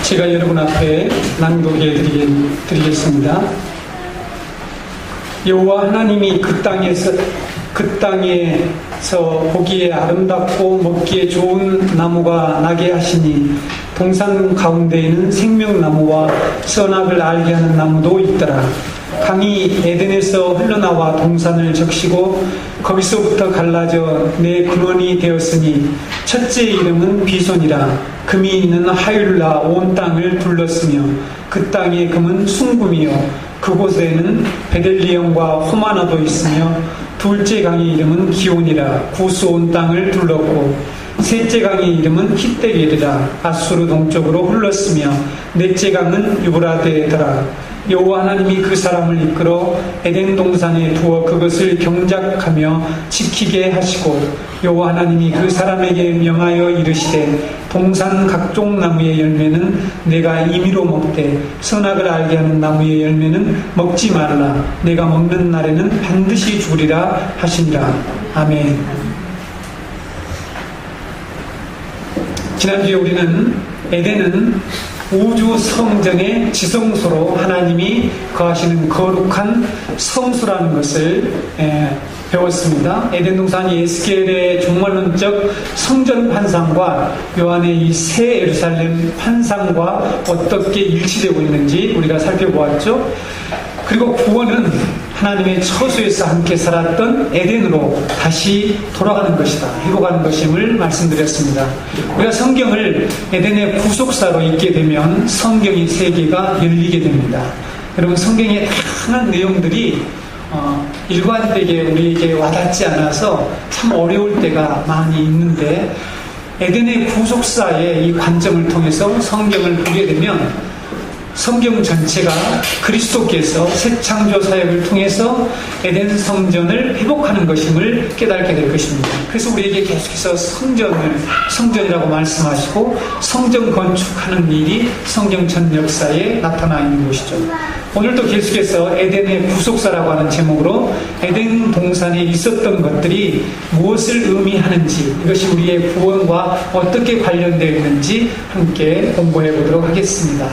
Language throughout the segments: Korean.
제가 여러분 앞에 낭독해 드리겠습니다. 여호와 하나님이 그 땅에서 보기에 아름답고 먹기에 좋은 나무가 나게 하시니 동산 가운데에는 생명나무와 선악을 알게 하는 나무도 있더라. 강이 에덴에서 흘러나와 동산을 적시고 거기서부터 갈라져 내 근원이 되었으니 첫째 이름은 비손이라. 금이 있는 하율라 온 땅을 둘렀으며 그 땅의 금은 순금이요 그곳에는 베델리엄과 호마나도 있으며 둘째 강의 이름은 기온이라. 구스 온 땅을 둘렀고 셋째 강의 이름은 히데겔이라. 아수르 동쪽으로 흘렀으며 넷째 강은 유브라데더라. 여호와 하나님이 그 사람을 이끌어 에덴 동산에 두어 그것을 경작하며 지키게 하시고 여호와 하나님이 그 사람에게 명하여 이르시되 동산 각종 나무의 열매는 내가 임의로 먹되 선악을 알게 하는 나무의 열매는 먹지 말라. 내가 먹는 날에는 반드시 죽으리라 하시니라. 아멘. 지난주에 우리는 에덴은 우주 성전의 지성소로 하나님이 거하시는 거룩한 성수라는 것을 배웠습니다. 에덴 동산이 에스겔의 종말론적 성전 환상과 요한의 이 새 예루살렘 환상과 어떻게 일치되고 있는지 우리가 살펴보았죠. 그리고 구원은 하나님의 처소에서 함께 살았던 에덴으로 다시 돌아가는 것이다, 회복하는 것임을 말씀드렸습니다. 우리가 성경을 에덴의 구속사로 읽게 되면 성경의 세계가 열리게 됩니다. 여러분, 성경의 다양한 내용들이 일관되게 우리에게 와닿지 않아서 참 어려울 때가 많이 있는데, 에덴의 구속사의 이 관점을 통해서 성경을 보게 되면 성경 전체가 그리스도께서 새 창조 사역을 통해서 에덴 성전을 회복하는 것임을 깨닫게 될 것입니다. 그래서 우리에게 계속해서 성전이라고 말씀하시고 성전 건축하는 일이 성경 전 역사에 나타나 있는 것이죠. 오늘도 계속해서 에덴의 구속사라고 하는 제목으로 에덴 동산에 있었던 것들이 무엇을 의미하는지, 이것이 우리의 구원과 어떻게 관련되어 있는지 함께 공부해 보도록 하겠습니다.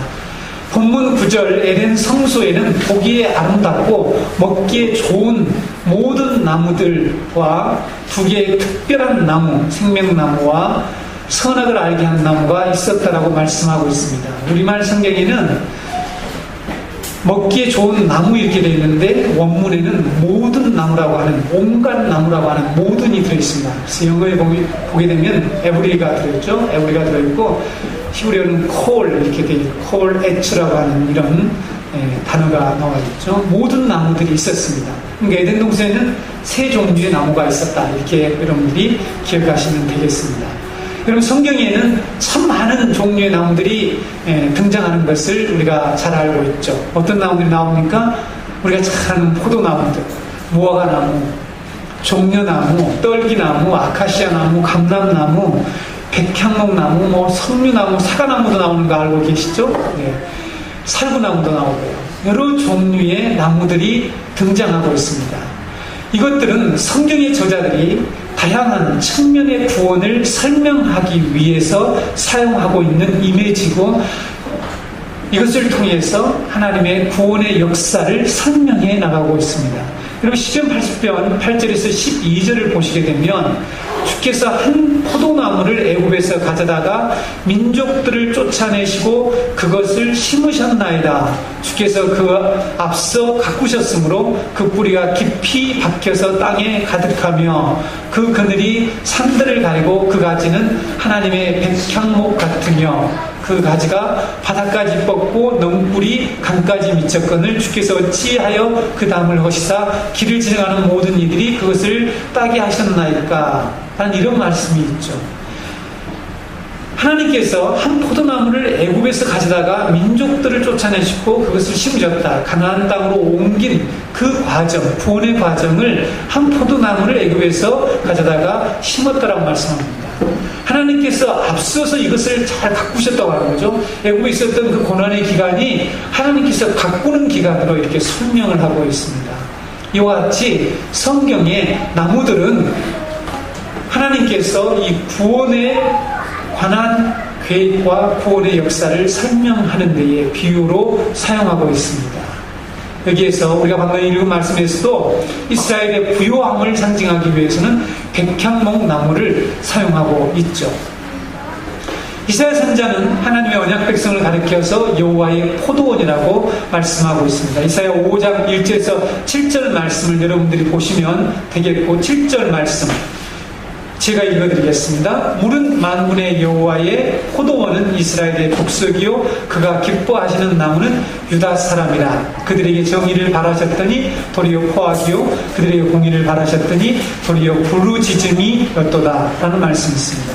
본문 9절 에덴 성소에는 보기에 아름답고 먹기에 좋은 모든 나무들과 두 개의 특별한 나무, 생명나무와 선악을 알게 하는 나무가 있었다라고 말씀하고 있습니다. 우리말 성경에는 먹기에 좋은 나무 이렇게 되어 있는데 원문에는 모든 나무라고 하는, 온갖 나무라고 하는 모든이 들어있습니다. 그래서 영어에 보게 되면 every가 들어있죠. every가 들어있고 히브리어는 콜 이렇게 되어 있고 콜 에츠라고 하는 이런 단어가 나와 있죠. 모든 나무들이 있었습니다. 그러니까 에덴 동산에는 세 종류의 나무가 있었다, 이렇게 여러분들이 기억하시면 되겠습니다. 여러분, 성경에는 참 많은 종류의 나무들이 등장하는 것을 우리가 잘 알고 있죠. 어떤 나무들이 나옵니까? 우리가 잘 아는 포도나무들, 무화과나무, 종려나무, 떨기나무, 아카시아나무, 감람나무, 백향목나무, 석류나무, 사과나무도 나오는 거 알고 계시죠? 네. 살구나무도 나오고요. 여러 종류의 나무들이 등장하고 있습니다. 이것들은 성경의 저자들이 다양한 측면의 구원을 설명하기 위해서 사용하고 있는 이미지고, 이것을 통해서 하나님의 구원의 역사를 설명해 나가고 있습니다. 여러분, 시편 80편 8절에서 12절을 보시게 되면 주께서 한 포도나무를 애굽에서 가져다가 민족들을 쫓아내시고 그것을 심으셨나이다. 주께서 그 앞서 가꾸셨으므로 그 뿌리가 깊이 박혀서 땅에 가득하며 그 그늘이 산들을 가리고 그 가지는 하나님의 백향목 같으며 그 가지가 바닥까지 뻗고 넝굴이 강까지 미쳤거늘 주께서 어찌하여 그 담을 허시사 길을 지나가는 모든 이들이 그것을 따게 하셨나이까? 라는 이런 말씀이 있죠. 하나님께서 한 포도나무를 애굽에서 가져다가 민족들을 쫓아내시고 그것을 심으셨다. 가나안 땅으로 옮긴 그 과정, 구원의 과정을 한 포도나무를 애굽에서 가져다가 심었다라고 말씀합니다. 하나님께서 앞서서 이것을 잘 가꾸셨다고 하는 거죠. 애굽에 있었던 그 고난의 기간이 하나님께서 가꾸는 기간으로 이렇게 설명을 하고 있습니다. 이와 같이 성경의 나무들은 하나님께서 이 구원에 관한 계획과 구원의 역사를 설명하는 데에 비유로 사용하고 있습니다. 여기에서 우리가 방금 읽은 말씀에서도 이스라엘의 부요함을 상징하기 위해서는 백향목 나무를 사용하고 있죠. 이사야 선지자는 하나님의 언약 백성을 가리켜서 여호와의 포도원이라고 말씀하고 있습니다. 이사야 5장 1절에서 7절 말씀을 여러분들이 보시면 되겠고, 7절 말씀 제가 읽어드리겠습니다. 물은 만군의 여호와의, 포도원은 이스라엘의 복속이요 그가 기뻐하시는 나무는 유다 사람이라. 그들에게 정의를 바라셨더니 도리어 포악이요 그들에게 공의를 바라셨더니 도리어 부르짖음이었도다 라는 말씀이 있습니다.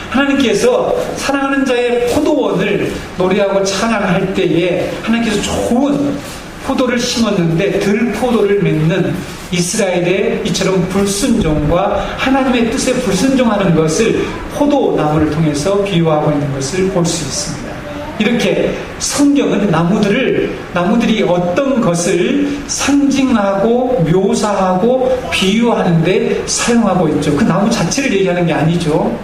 하나님께서 사랑하는 자의 포도원을 노래하고 찬양할 때에 하나님께서 좋은 포도를 심었는데 들포도를 맺는 이스라엘의 이처럼 불순종과 하나님의 뜻에 불순종하는 것을 포도나무를 통해서 비유하고 있는 것을 볼 수 있습니다. 이렇게 성경은 나무들이 어떤 것을 상징하고 묘사하고 비유하는데 사용하고 있죠. 그 나무 자체를 얘기하는 게 아니죠.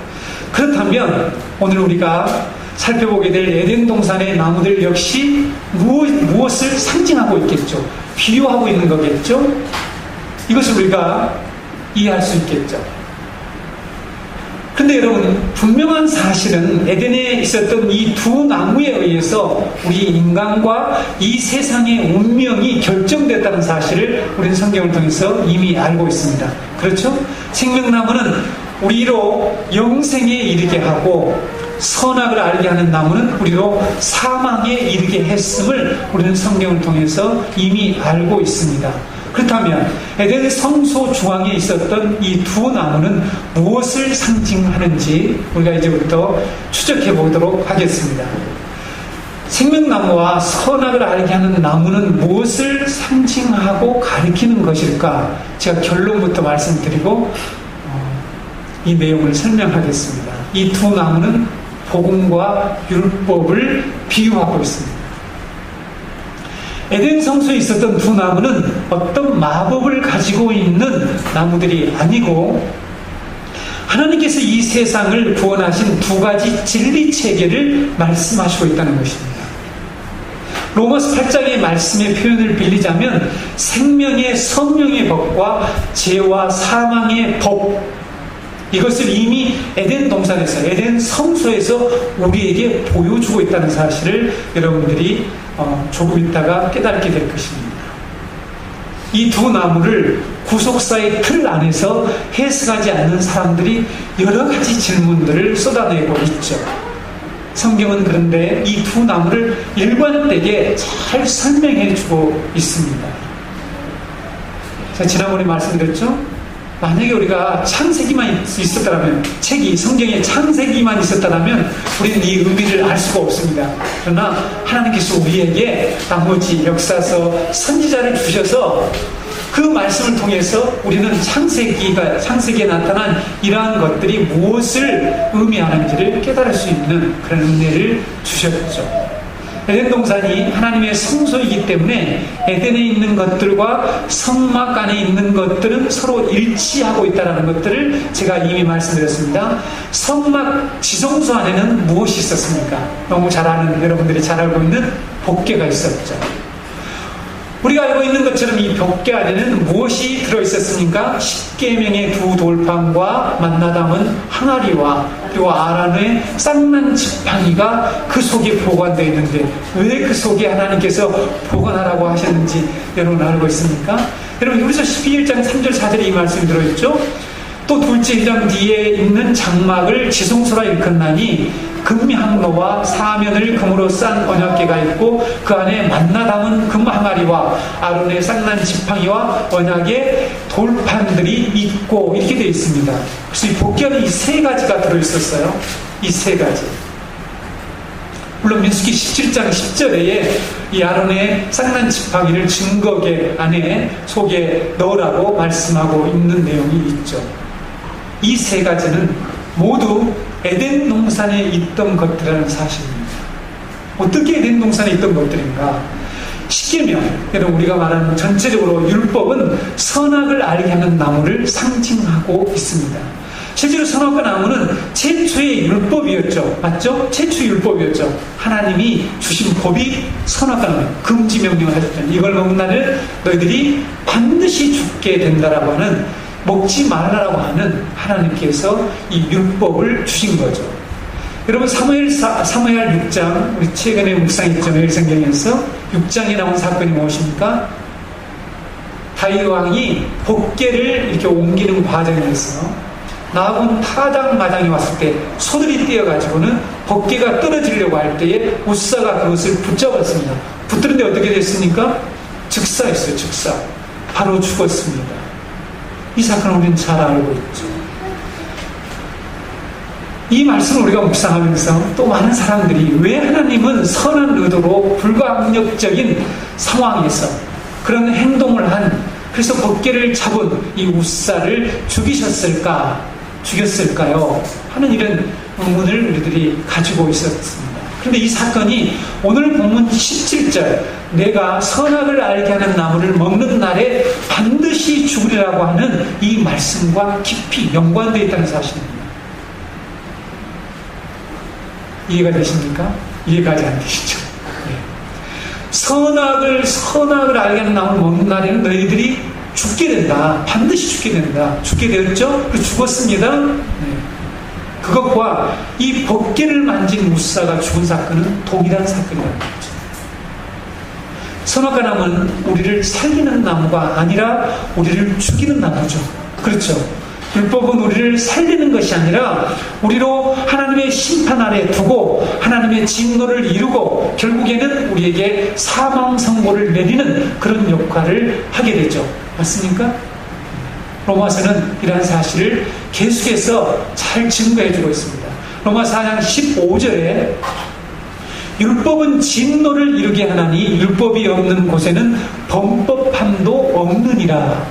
그렇다면 오늘 우리가 살펴보게 될 에덴 동산의 나무들 역시 무엇을 상징하고 있겠죠? 비유하고 있는 거겠죠? 이것을 우리가 이해할 수 있겠죠. 근데 여러분, 분명한 사실은 에덴에 있었던 이 두 나무에 의해서 우리 인간과 이 세상의 운명이 결정됐다는 사실을 우리는 성경을 통해서 이미 알고 있습니다. 그렇죠? 생명나무는 우리로 영생에 이르게 하고 선악을 알게 하는 나무는 우리로 사망에 이르게 했음을 우리는 성경을 통해서 이미 알고 있습니다. 그렇다면 에덴 성소 중앙에 있었던 이 두 나무는 무엇을 상징하는지 우리가 이제부터 추적해 보도록 하겠습니다. 생명나무와 선악을 알게 하는 나무는 무엇을 상징하고 가리키는 것일까? 제가 결론부터 말씀드리고 이 내용을 설명하겠습니다. 이 두 나무는 복음과 율법을 비유하고 있습니다. 에덴 성소에 있었던 두 나무는 어떤 마법을 가지고 있는 나무들이 아니고 하나님께서 이 세상을 구원하신 두 가지 진리 체계를 말씀하시고 있다는 것입니다. 로마서 8장의 말씀의 표현을 빌리자면 생명의 성령의 법과 죄와 사망의 법, 이것을 이미 에덴 동산에서, 에덴 성소에서 우리에게 보여주고 있다는 사실을 여러분들이 조금 있다가 깨닫게 될 것입니다. 이 두 나무를 구속사의 틀 안에서 해석하지 않는 사람들이 여러 가지 질문들을 쏟아내고 있죠. 성경은 그런데 이 두 나무를 일관되게 잘 설명해 주고 있습니다. 제가 지난번에 말씀드렸죠? 만약에 우리가 창세기만 있었다면, 책이 성경에 창세기만 있었다면 우리는 이 의미를 알 수가 없습니다. 그러나 하나님께서 우리에게 나머지 역사서, 선지자를 주셔서 그 말씀을 통해서 우리는 창세기에 나타난 이러한 것들이 무엇을 의미하는지를 깨달을 수 있는 그런 은혜를 주셨죠. 에덴 동산이 하나님의 성소이기 때문에 에덴에 있는 것들과 성막 안에 있는 것들은 서로 일치하고 있다는 것들을 제가 이미 말씀드렸습니다. 성막 지성소 안에는 무엇이 있었습니까? 너무 잘 아는, 여러분들이 잘 알고 있는 복궤가 있었죠. 우리가 알고 있는 것처럼 이 벽계 안에는 무엇이 들어있었습니까? 십계명의 두 돌판과 만나 담은 항아리와 그리고 아란의 쌍난 지팡이가 그 속에 보관되어 있는데 왜 그 속에 하나님께서 보관하라고 하셨는지 여러분 알고 있습니까? 여러분 히브리서 12장 3절 4절에 이 말씀이 들어있죠? 또 둘째 회장 뒤에 있는 장막을 지성소라 일컫나니 금향로와 사면을 금으로 싼 언약궤가 있고 그 안에 만나 담은 금 항아리와 아론의 쌍난 지팡이와 언약의 돌판들이 있고 이렇게 되어 있습니다. 그래서 이 복궤 안에 이 세 가지가 들어있었어요. 이 세 가지. 물론 민수기 17장 10절에 이 아론의 쌍난 지팡이를 증거궤 안에 속에 넣으라고 말씀하고 있는 내용이 있죠. 이 세 가지는 모두 에덴 동산에 있던 것들이라는 사실입니다. 어떻게 에덴 동산에 있던 것들인가? 십계명, 여러분 우리가 말하는 전체적으로 율법은 선악을 알게 하는 나무를 상징하고 있습니다. 실제로 선악과 나무는 최초의 율법이었죠. 맞죠? 최초의 율법이었죠. 하나님이 주신 법이 선악과 나무, 금지 명령을 하셨잖아요. 이걸 먹는 날에 너희들이 반드시 죽게 된다라고 하는, 먹지 말라라고 하는 하나님께서 이 율법을 주신 거죠. 여러분, 사무엘 6장, 우리 최근에 묵상했죠. 매일성경에서 6장에 나온 사건이 무엇입니까? 다윗 왕이 법궤를 이렇게 옮기는 과정에서 나아군 타당마당에 왔을 때 소들이 뛰어가지고는 법궤가 떨어지려고 할 때에 우사가 그것을 붙잡았습니다. 붙들는데 어떻게 됐습니까? 즉사했어요. 즉사. 바로 죽었습니다. 이 사건을 우리는 잘 알고 있죠. 이 말씀을 우리가 묵상하면서 또 많은 사람들이 왜 하나님은 선한 의도로 불가항력적인 상황에서 그런 행동을 한, 그래서 법궤를 잡은 이 우사를 죽였을까요? 하는 이런 의문을 우리들이 가지고 있었습니다. 그런데 이 사건이 오늘 본문 17절, 내가 선악을 알게 하는 나무를 먹는 날에 반드시 죽으리라고 하는 이 말씀과 깊이 연관되어 있다는 사실입니다. 이해가 되십니까? 이해가지 안 되시죠? 네. 선악을 알게 하는 나무를 먹는 날에는 너희들이 죽게 된다. 반드시 죽게 된다. 죽게 되었죠? 그리고 죽었습니다. 네. 그것과 이 법궤를 만진 무사가 죽은 사건은 동일한 사건이라는 거죠. 선악과 나무는 우리를 살리는 나무가 아니라 우리를 죽이는 나무죠. 그렇죠. 율법은 우리를 살리는 것이 아니라 우리로 하나님의 심판 아래 두고 하나님의 진노를 이루고 결국에는 우리에게 사망 선고를 내리는 그런 역할을 하게 되죠. 맞습니까? 로마서는 이러한 사실을 계속해서 잘 증거해주고 있습니다. 로마서 4장 15절에 율법은 진노를 이루게 하나니 율법이 없는 곳에는 범법함도 없느니라.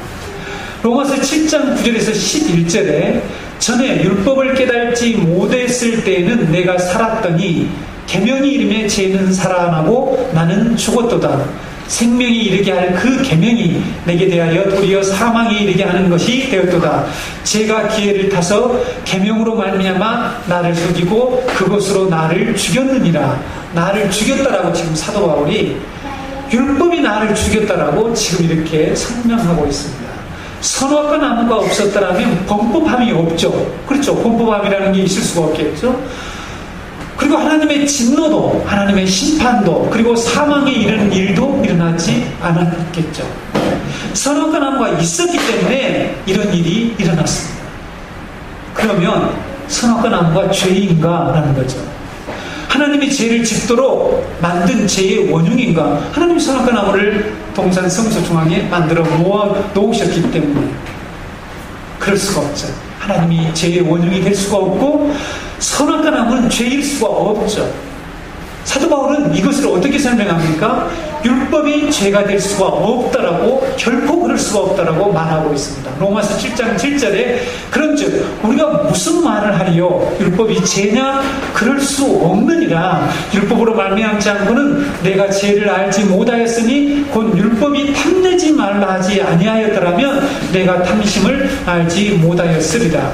로마서 7장 9절에서 11절에 전에 율법을 깨달지 못했을 때에는 내가 살았더니 계명이 이름에 죄는 살아나고 나는 죽었도다. 생명이 이르게 할 그 계명이 내게 대하여 도리어 사망에 이르게 하는 것이 되었도다. 죄가 기회를 타서 계명으로 말미암아 나를 속이고 그것으로 나를 죽였느니라. 나를 죽였다라고 지금 사도 바울이 율법이 나를 죽였다라고 지금 이렇게 설명하고 있습니다. 선악과 나무가 없었다라면 범법함이 없죠. 그렇죠. 범법함이라는 게 있을 수가 없겠죠. 그리고 하나님의 진노도, 하나님의 심판도, 그리고 사망에 이르는 일도 일어나지 않았겠죠. 선악과 나무가 있었기 때문에 이런 일이 일어났습니다. 그러면 선악과 나무가 죄인가? 라는 거죠. 하나님이 죄를 짓도록 만든 죄의 원흉인가? 하나님이 선악과 나무를 동산 성소 중앙에 만들어 놓으셨기 때문에 그럴 수가 없죠. 하나님이 죄의 원흉이 될 수가 없고 선악과 나무는 죄일 수가 없죠. 사도 바울은 이것을 어떻게 설명합니까? 율법이 죄가 될 수가 없다라고, 결코 그럴 수가 없다라고 말하고 있습니다. 로마서 7장 7절에 그런즉 우리가 무슨 말을 하리요? 율법이 죄냐? 그럴 수 없느니라. 율법으로 말미암지 않고는 내가 죄를 알지 못하였으니 곧 율법이 탐내지 말라 하지 아니하였더라면 내가 탐심을 알지 못하였으리라.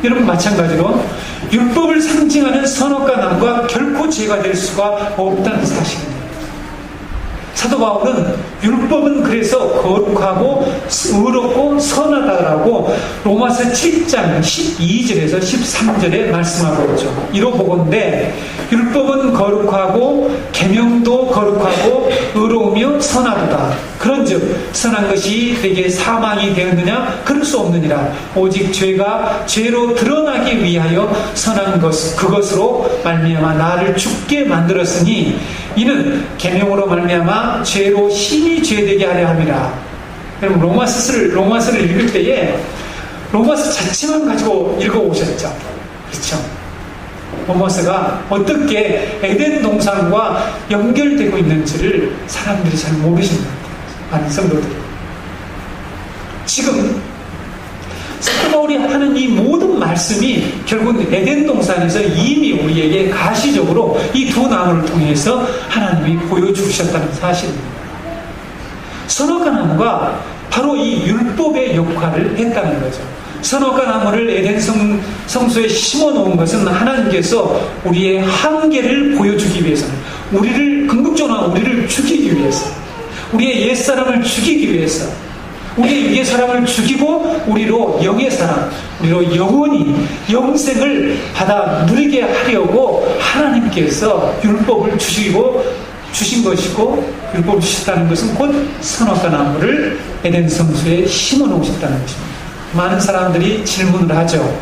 여러분, 마찬가지로 율법을 상징하는 선악과 나무가 결코 죄가 될 수가 없다는 사실입니다. 사도 바울은 율법은 그래서 거룩하고 의롭고 선하다라고 로마서 7장 12절에서 13절에 말씀하고 있죠. 이로 보건대 율법은 거룩하고 계명도 거룩하고 의로우며 선하도다. 그런즉 선한 것이 내게 사망이 되었느냐? 그럴 수 없느니라. 오직 죄가 죄로 드러나기 위하여 선한 것 그것으로 말미암아 나를 죽게 만들었으니 이는 계명으로 말미암아 죄로 심히 죄되게 하려 함이라. 여러분, 로마서를 읽을 때에 로마서 자체만 가지고 읽어오셨죠. 그렇죠? 로마서가 어떻게 에덴 동산과 연결되고 있는지를 사람들이 잘 모르십니다. 많은 성도들이. 지금 사도 바울이 하는 이 모든 말씀이 결국 에덴 동산에서 이미 우리에게 가시적으로 이 두 나무를 통해서 하나님이 보여주셨다는 사실입니다. 선악과 나무가 바로 이 율법의 역할을 했다는 거죠. 선악과 나무를 에덴 성소에 심어 놓은 것은 하나님께서 우리의 한계를 보여주기 위해서는, 우리를 궁극적으로 우리를 죽이기 위해서, 우리의 옛사람을 죽이기 위해서, 우리의 위의 사람을 죽이고 우리로 영의 사람, 우리로 영원히 영생을 받아 누리게 하려고 하나님께서 율법을 주신 것이고, 율법을 주셨다는 것은 곧 선악과 나무를 에덴 성소에 심어 놓으셨다는 것입니다. 많은 사람들이 질문을 하죠.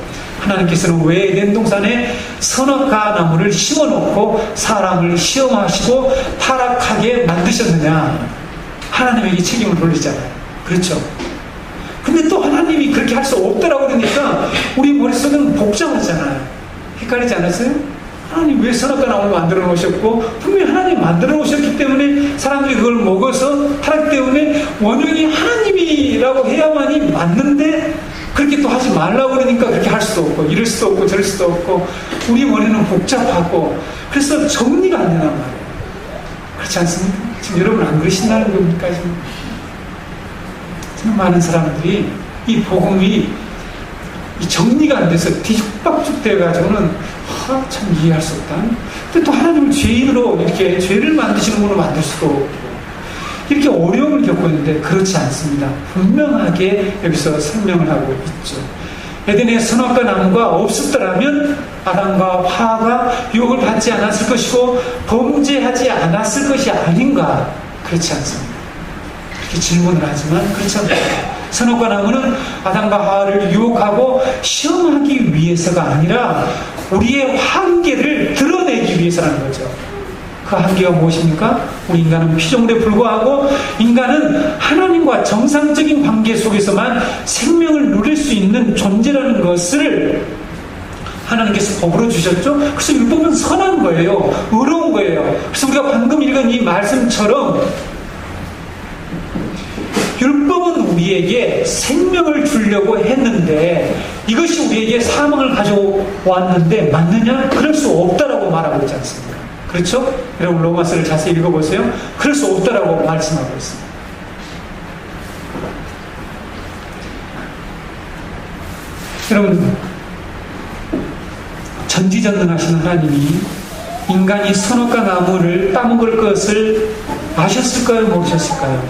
하나님께서는 왜 에덴 동산에 선악과 나무를 심어 놓고 사람을 시험하시고 타락하게 만드셨느냐? 하나님에게 책임을 돌리잖아요. 그렇죠. 근데 또 하나님이 그렇게 할 수 없다라고 그러니까 우리 머릿속은 복잡하잖아요. 헷갈리지 않았어요? 하나님 왜 선악과 나무를 만들어 놓으셨고, 분명히 하나님 만들어 놓으셨기 때문에 사람들이 그걸 먹어서 타락 때문에 원흉이 하나님이라고 해야만이 맞는데, 그렇게 또 하지 말라고 그러니까 그렇게 할 수도 없고, 이럴 수도 없고 저럴 수도 없고, 우리 머리는 복잡하고, 그래서 정리가 안 되단 말이에요. 그렇지 않습니까? 지금 여러분 안 그러신다는 겁니까? 지금 많은 사람들이 이 복음이 이 정리가 안 돼서 뒤죽박죽 돼가지고는 참 이해할 수 없다. 근데 또 하나님을 죄인으로 이렇게 죄를 만드시는 분으로 만들 수도 없고, 이렇게 어려움을 겪고 있는데 그렇지 않습니다. 분명하게 여기서 설명을 하고 있죠. 에덴의 선악과 나무가 없었더라면 아담과 하와가 유혹을 받지 않았을 것이고 범죄하지 않았을 것이 아닌가. 그렇지 않습니다. 이렇게 질문을 하지만 그렇지 않습니다. 선악과 나무는 아담과 하와를 유혹하고 시험하기 위해서가 아니라 우리의 한계를 드러내기 위해서라는 거죠. 그 한계가 무엇입니까? 우리 인간은 피조물에 불과하고, 인간은 하나님과 정상적인 관계 속에서만 생명을 누릴 수 있는 존재라는 것을 하나님께서 법으로 주셨죠. 그래서 율법은 선한 거예요. 의로운 거예요. 그래서 우리가 방금 읽은 이 말씀처럼 율법은 우리에게 생명을 주려고 했는데 이것이 우리에게 사망을 가져왔는데 맞느냐? 그럴 수 없다라고 말하고 있지 않습니까? 그렇죠? 여러분 로마서를 자세히 읽어보세요. 그럴 수 없다라고 말씀하고 있습니다. 여러분, 전지전능하신 하나님이 인간이 선악과 나무를 따먹을 것을 아셨을까요? 모르셨을까요?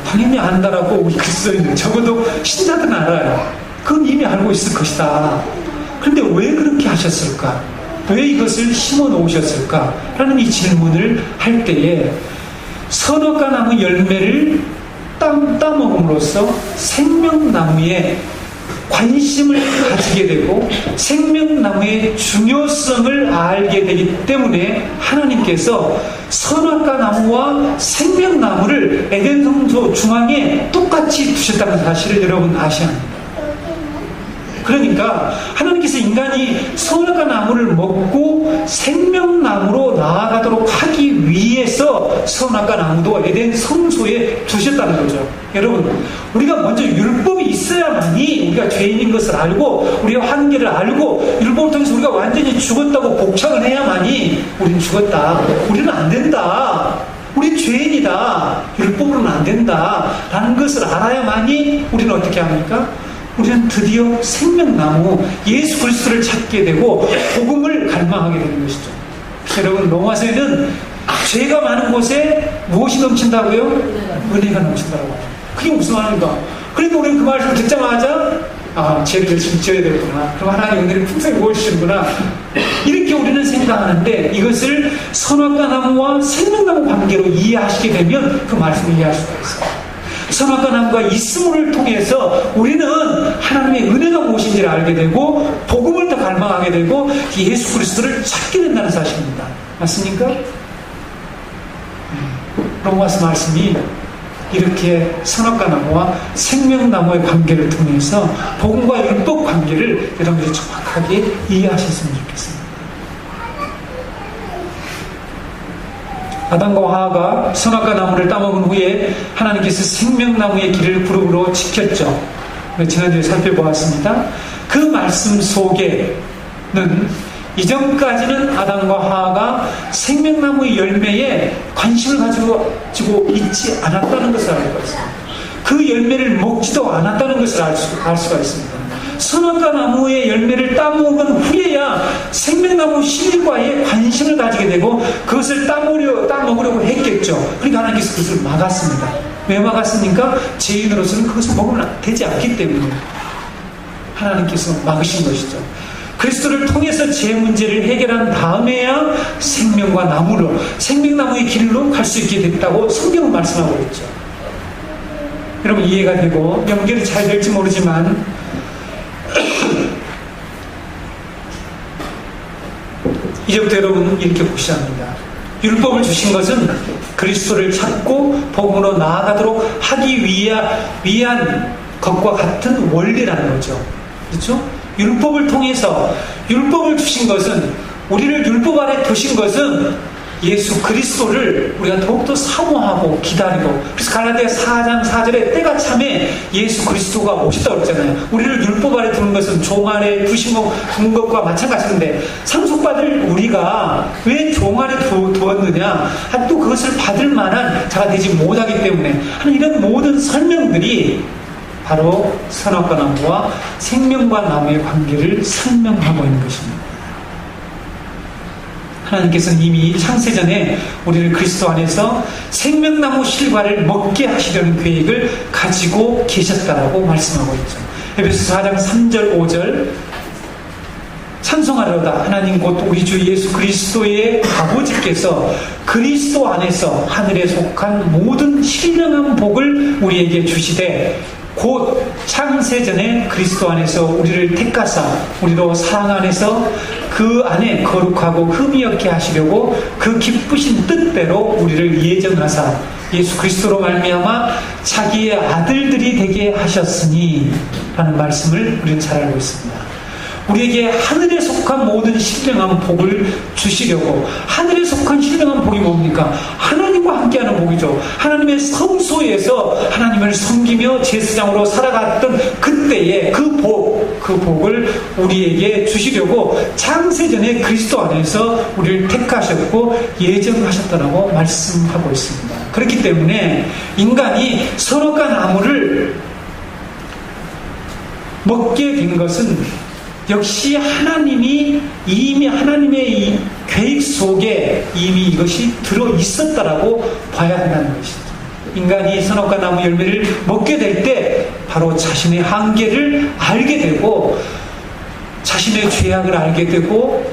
당연히 안다라고 우리 그리스도인들, 적어도 신자들은 알아요. 그건 이미 알고 있을 것이다. 그런데 왜 그렇게 하셨을까? 왜 이것을 심어 놓으셨을까? 라는 이 질문을 할 때에 선악과 나무 열매를 따먹음으로써 생명나무에 관심을 가지게 되고 생명나무의 중요성을 알게 되기 때문에 하나님께서 선악과 나무와 생명나무를 에덴 성소 중앙에 똑같이 두셨다는 사실을 여러분 아셔야 합니다. 그러니까 하나님께서 인간이 선악과 나무를 먹고 생명나무로 나아가도록 하기 위해서 선악과 나무도 에덴 성소에 두셨다는 거죠. 여러분, 우리가 먼저 율법이 있어야만이 우리가 죄인인 것을 알고 우리의 한계를 알고 율법을 통해서 우리가 완전히 죽었다고 복창을 해야만이 우리는 죽었다, 우리는 안 된다, 우리 죄인이다, 율법으로는 안 된다 라는 것을 알아야만이 우리는 어떻게 합니까? 우리는 드디어 생명나무 예수 그리스도를 찾게 되고 복음을 갈망하게 되는 것이죠. 여러분, 로마서에는 죄가 많은 곳에 무엇이 넘친다고요? 은혜가 넘친다고 해요. 그게 무슨 말인가? 그러니까 우리는 그 말씀을 듣자마자 죄를 열심히 지어야 되겠구나, 그럼 하나님 은혜를 풍성히 부어주시는구나, 이렇게 우리는 생각하는데, 이것을 선악과 나무와 생명나무 관계로 이해하시게 되면 그 말씀을 이해할 수가 있어요. 선악과 나무가 있음을 통해서 우리는 하나님의 은혜가 무엇인지를 알게 되고 복음을 더 갈망하게 되고 예수 그리스도를 찾게 된다는 사실입니다. 맞습니까? 로마서 말씀이 이렇게 선악과 나무와 생명나무의 관계를 통해서 복음과 율법 관계를 여러분들이 정확하게 이해하셨으면 좋겠습니다. 아담과 하와가 선악과 나무를 따먹은 후에 하나님께서 생명나무의 길을 그룹으로 지켰죠. 지난주에 살펴보았습니다. 그 말씀 속에는 이전까지는 아담과 하와가 생명나무의 열매에 관심을 가지고 있지 않았다는 것을 알고 있습니다. 그 그 열매를 먹지도 않았다는 것을 알 수가 있습니다. 선악과 나무의 열매를 따먹은 후에야 생명나무 실과에 관심을 가지게 되고 그것을 따먹으려고 했겠죠. 그러니까 하나님께서 그것을 막았습니다. 왜 막았습니까? 죄인으로서는 그것을 먹으면 되지 않기 때문에 하나님께서 막으신 것이죠. 그리스도를 통해서 죄 문제를 해결한 다음에야 생명과 나무로, 생명나무의 길로 갈 수 있게 됐다고 성경은 말씀하고 있죠. 여러분 이해가 되고 연결이 잘 될지 모르지만 이제부터 여러분 이렇게 보셔야 합니다. 율법을 주신 것은 그리스도를 찾고 복음으로 나아가도록 하기 위한 것과 같은 원리라는 거죠. 그렇죠? 율법을 통해서 율법을 주신 것은, 우리를 율법 아래 두신 것은 예수 그리스도를 우리가 더욱더 사모하고 기다리고, 그래서 갈라디아 4장 4절에 때가 참에 예수 그리스도가 오셨다고 그랬잖아요. 우리를 율법 아래 두는 것은 종 아래 두신 것과 마찬가지인데, 상속받을 우리가 왜 종 아래 두었느냐, 또 그것을 받을 만한 자가 되지 못하기 때문에 하는 이런 모든 설명들이 바로 선악과 나무와 생명과 나무의 관계를 설명하고 있는 것입니다. 하나님께서는 이미 창세전에 우리를 그리스도 안에서 생명나무 실과를 먹게 하시려는 계획을 가지고 계셨다라고 말씀하고 있죠. 에베소 4장 3절 5절 찬송하려다 하나님 곧 우리 주 예수 그리스도의 아버지께서 그리스도 안에서 하늘에 속한 모든 신령한 복을 우리에게 주시되 곧 창세전에 그리스도 안에서 우리를 택하사 우리로 사랑 안에서 그 안에 거룩하고 흠이 없게 하시려고 그 기쁘신 뜻대로 우리를 예정하사 예수 그리스도로 말미암아 자기의 아들들이 되게 하셨으니 라는 말씀을 우리는 잘 알고 있습니다. 우리에게 하늘에 속한 모든 신령한 복을 주시려고, 하늘에 속한 신령한 복이 뭡니까? 하나님과 함께하는 복이죠. 하나님의 성소에서 하나님을 섬기며 제사장으로 살아갔던 그때의 그 복을 우리에게 주시려고 창세전에 그리스도 안에서 우리를 택하셨고 예정하셨다라고 말씀하고 있습니다. 그렇기 때문에 인간이 선악과 나무를 먹게 된 것은 역시 하나님이 이미 하나님의 이 계획 속에 이미 이것이 들어 있었다라고 봐야 한다는 것이죠. 인간이 선악과 나무 열매를 먹게 될 때 바로 자신의 한계를 알게 되고 자신의 죄악을 알게 되고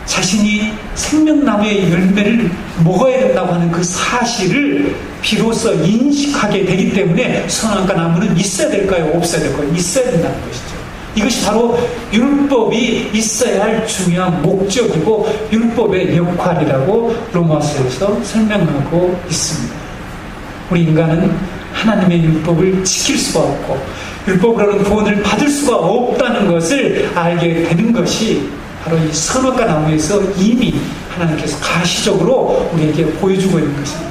자신이 생명나무의 열매를 먹어야 된다고 하는 그 사실을 비로소 인식하게 되기 때문에 선악과 나무는 있어야 될까요? 없어야 될까요? 있어야 된다는 것이죠. 이것이 바로 율법이 있어야 할 중요한 목적이고 율법의 역할이라고 로마서에서 설명하고 있습니다. 우리 인간은 하나님의 율법을 지킬 수가 없고 율법으로는 구원을 받을 수가 없다는 것을 알게 되는 것이 바로 이 선악과 나무에서 이미 하나님께서 가시적으로 우리에게 보여주고 있는 것입니다.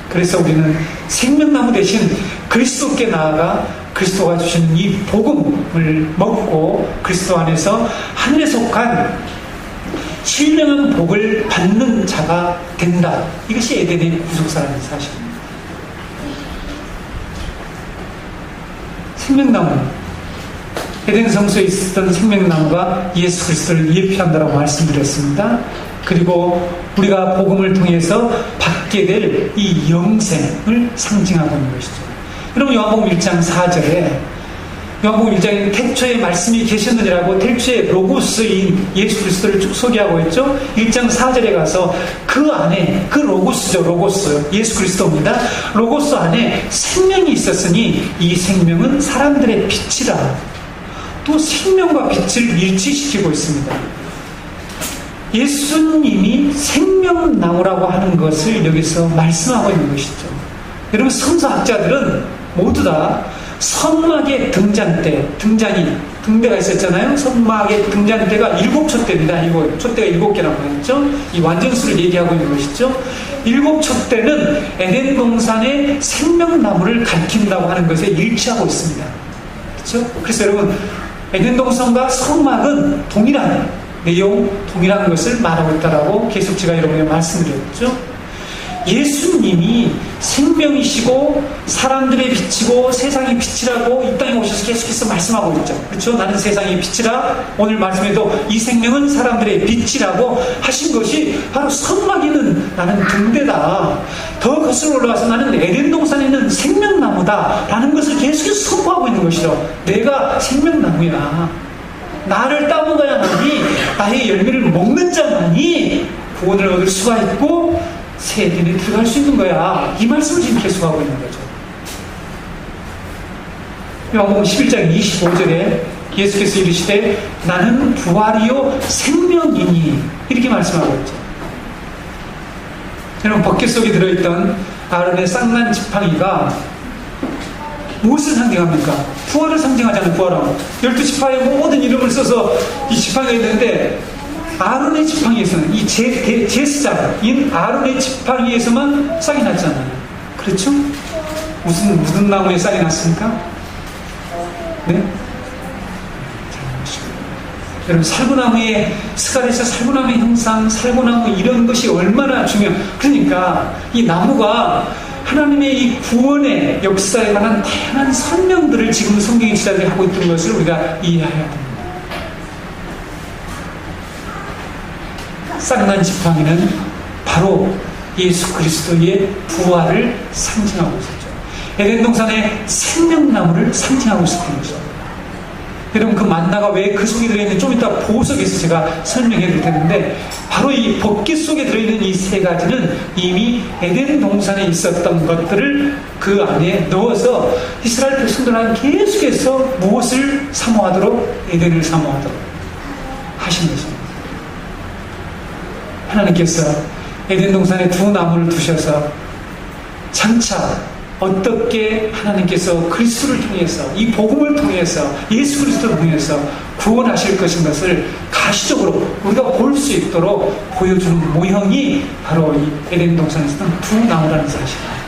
그래서 우리는 생명나무 대신 그리스도께 나아가 그리스도가 주시는 이 복음을 먹고 그리스도 안에서 하늘에 속한 신령한 복을 받는 자가 된다. 이것이 에덴의 구속사라는 사실입니다. 생명나무, 에덴 성소에 있었던 생명나무가 예수 그리스도를 예표한다고 말씀드렸습니다. 그리고 우리가 복음을 통해서 받게 될 이 영생을 상징하고 있는 것이죠. 여러분 요한복음 1장 4절에 요한복음 1장에 태초에 말씀이 계셨느니라고 태초에 로고스인 예수 그리스도를 쭉 소개하고 있죠. 1장 4절에 가서 그 안에, 그 로고스죠. 로고스 예수 그리스도입니다. 로고스 안에 생명이 있었으니 이 생명은 사람들의 빛이라. 또 생명과 빛을 일치시키고 있습니다. 예수님이 생명나무라고 하는 것을 여기서 말씀하고 있는 것이죠. 여러분 선서학자들은 모두 다 성막의 등대가 있었잖아요. 성막의 등잔대가 7촛대입니다. 촛대가 7개라고 했죠. 이 완전수를 얘기하고 있는 것이죠. 7촛대는 에덴 동산의 생명나무를 가리킨다고 하는 것에 일치하고 있습니다. 그렇죠? 그래서 여러분 에덴 동산과 성막은 동일한 내용, 동일한 것을 말하고 있다라고 계속 제가 여러분에게 말씀드렸죠. 예수님이 생명이시고 사람들의 빛이고 세상의 빛이라고 이 땅에 오셔서 계속해서 말씀하고 있죠. 그렇죠? 나는 세상의 빛이라. 오늘 말씀에도 이 생명은 사람들의 빛이라고 하신 것이 바로 성막에는 나는 등대다. 더 거슬러 올라가서 나는 에덴 동산에 있는 생명나무다 라는 것을 계속해서 선포하고 있는 것이죠. 내가 생명나무야. 나를 따먹어야만이, 나의 열매를 먹는 자만이 구원을 얻을 수가 있고 새 에덴에 들어갈 수 있는 거야. 이 말씀을 지금 계속하고 있는 거죠. 요한복음 11장 25절에 예수께서 이르시되 나는 부활이요 생명이니 이렇게 말씀하고 있죠. 여러분, 법궤 속에 들어있던 아론의 쌍난 지팡이가 무엇을 상징합니까? 부활을 상징하잖아요. 부활하고 12지파의 모든 이름을 써서 이 지팡이가 있는데 아론의 지팡이에서는 이 제사장인 아론의 지팡이에서만 싹이 났잖아요. 그렇죠? 무슨 나무에 싹이 났습니까? 네? 여러분, 살구나무의 스갈에서 살구나무의 형상, 살구나무 이런 것이 얼마나 그러니까 이 나무가 하나님의 이 구원의 역사에 관한 다양한 설명들을 지금 성경의 기자들이 하고 있던 것을 우리가 이해해야 됩니다. 쌍난 지팡이는 바로 예수 그리스도의 부활을 상징하고 있었죠. 에덴 동산의 생명나무를 상징하고 있었던 것입니다. 여러분, 그 만나가 왜 그 속에 들어있는지 좀 이따 보석에서 제가 설명해 드릴 텐데, 바로 이 법궤 속에 들어있는 이 세 가지는 이미 에덴 동산에 있었던 것들을 그 안에 넣어서 이스라엘 백성들은 계속해서 무엇을 사모하도록? 에덴을 사모하도록 하신 것입니다. 하나님께서 에덴 동산에 두 나무를 두셔서 장차 어떻게 하나님께서 그리스도를 통해서, 이 복음을 통해서, 예수 그리스도를 통해서 구원하실 것인 것을 가시적으로 우리가 볼 수 있도록 보여주는 모형이 바로 이 에덴 동산에 있었던 두 나무라는 사실입니다.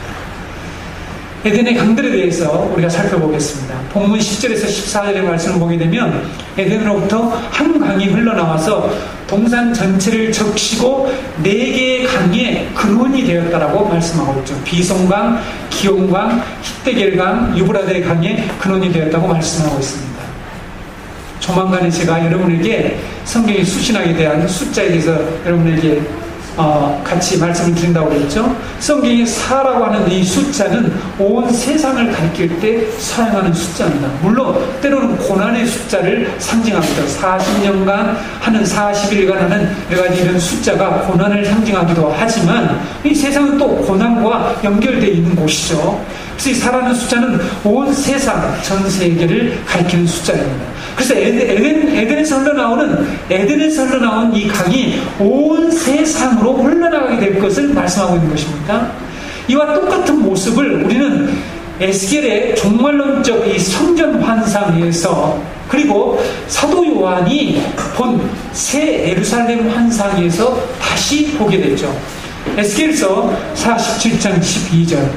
에덴의 강들에 대해서 우리가 살펴보겠습니다. 본문 10절에서 14절의 말씀을 보게 되면 에덴으로부터 한 강이 흘러나와서 동산 전체를 적시고 4개의 강의 근원이 되었다라고 말씀하고 있죠. 비송강, 기온강, 히데겔강, 유브라데 강의 근원이 되었다고 말씀하고 있습니다. 조만간에 제가 여러분에게 성경의 수신학에 대한 숫자에 대해서 여러분에게 같이 말씀을 드린다고 그랬죠. 성경의 4라고 하는 이 숫자는 온 세상을 가리킬 때 사용하는 숫자입니다. 물론 때로는 고난의 숫자를 상징합니다. 40년간 하는 40일간 하는 여러 가지 이런 숫자가 고난을 상징하기도 하지만 이 세상은 또 고난과 연결되어 있는 곳이죠. 그래서 이 4라는 숫자는 온 세상, 전 세계를 가리키는 숫자입니다. 그래서 에덴에서 흘러나온 이 강이 온 세상으로 흘러나가게 될 것을 말씀하고 있는 것입니다. 이와 똑같은 모습을 우리는 에스겔의 종말론적 이 성전 환상에서, 그리고 사도 요한이 본 새 예루살렘 환상에서 다시 보게 되죠. 에스겔서 47장 12절.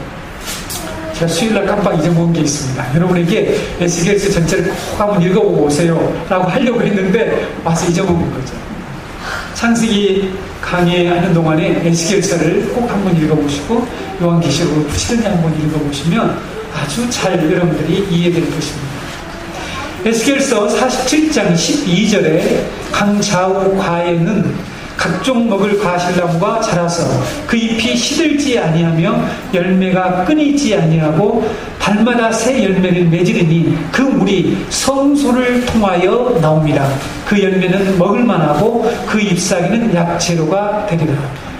제가 수요일날 깜빡 잊어먹은 게 있습니다. 여러분에게 에스겔서 전체를 꼭 한번 읽어보고 오세요 라고 하려고 했는데 와서 잊어먹은 거죠. 창세기 강의하는 동안에 에스겔서를 꼭 한번 읽어보시고 요한계시록을 부지런히 한번 읽어보시면 아주 잘 여러분들이 이해될 것입니다. 에스겔서 47장 12절에 강 좌우 과에는 각종 먹을 과실나무가 자라서 그 잎이 시들지 아니하며 열매가 끊이지 아니하고 달마다 새 열매를 맺으리니 그 물이 성소를 통하여 나옵니다. 그 열매는 먹을만하고 그 잎사귀는 약재료가 되리라.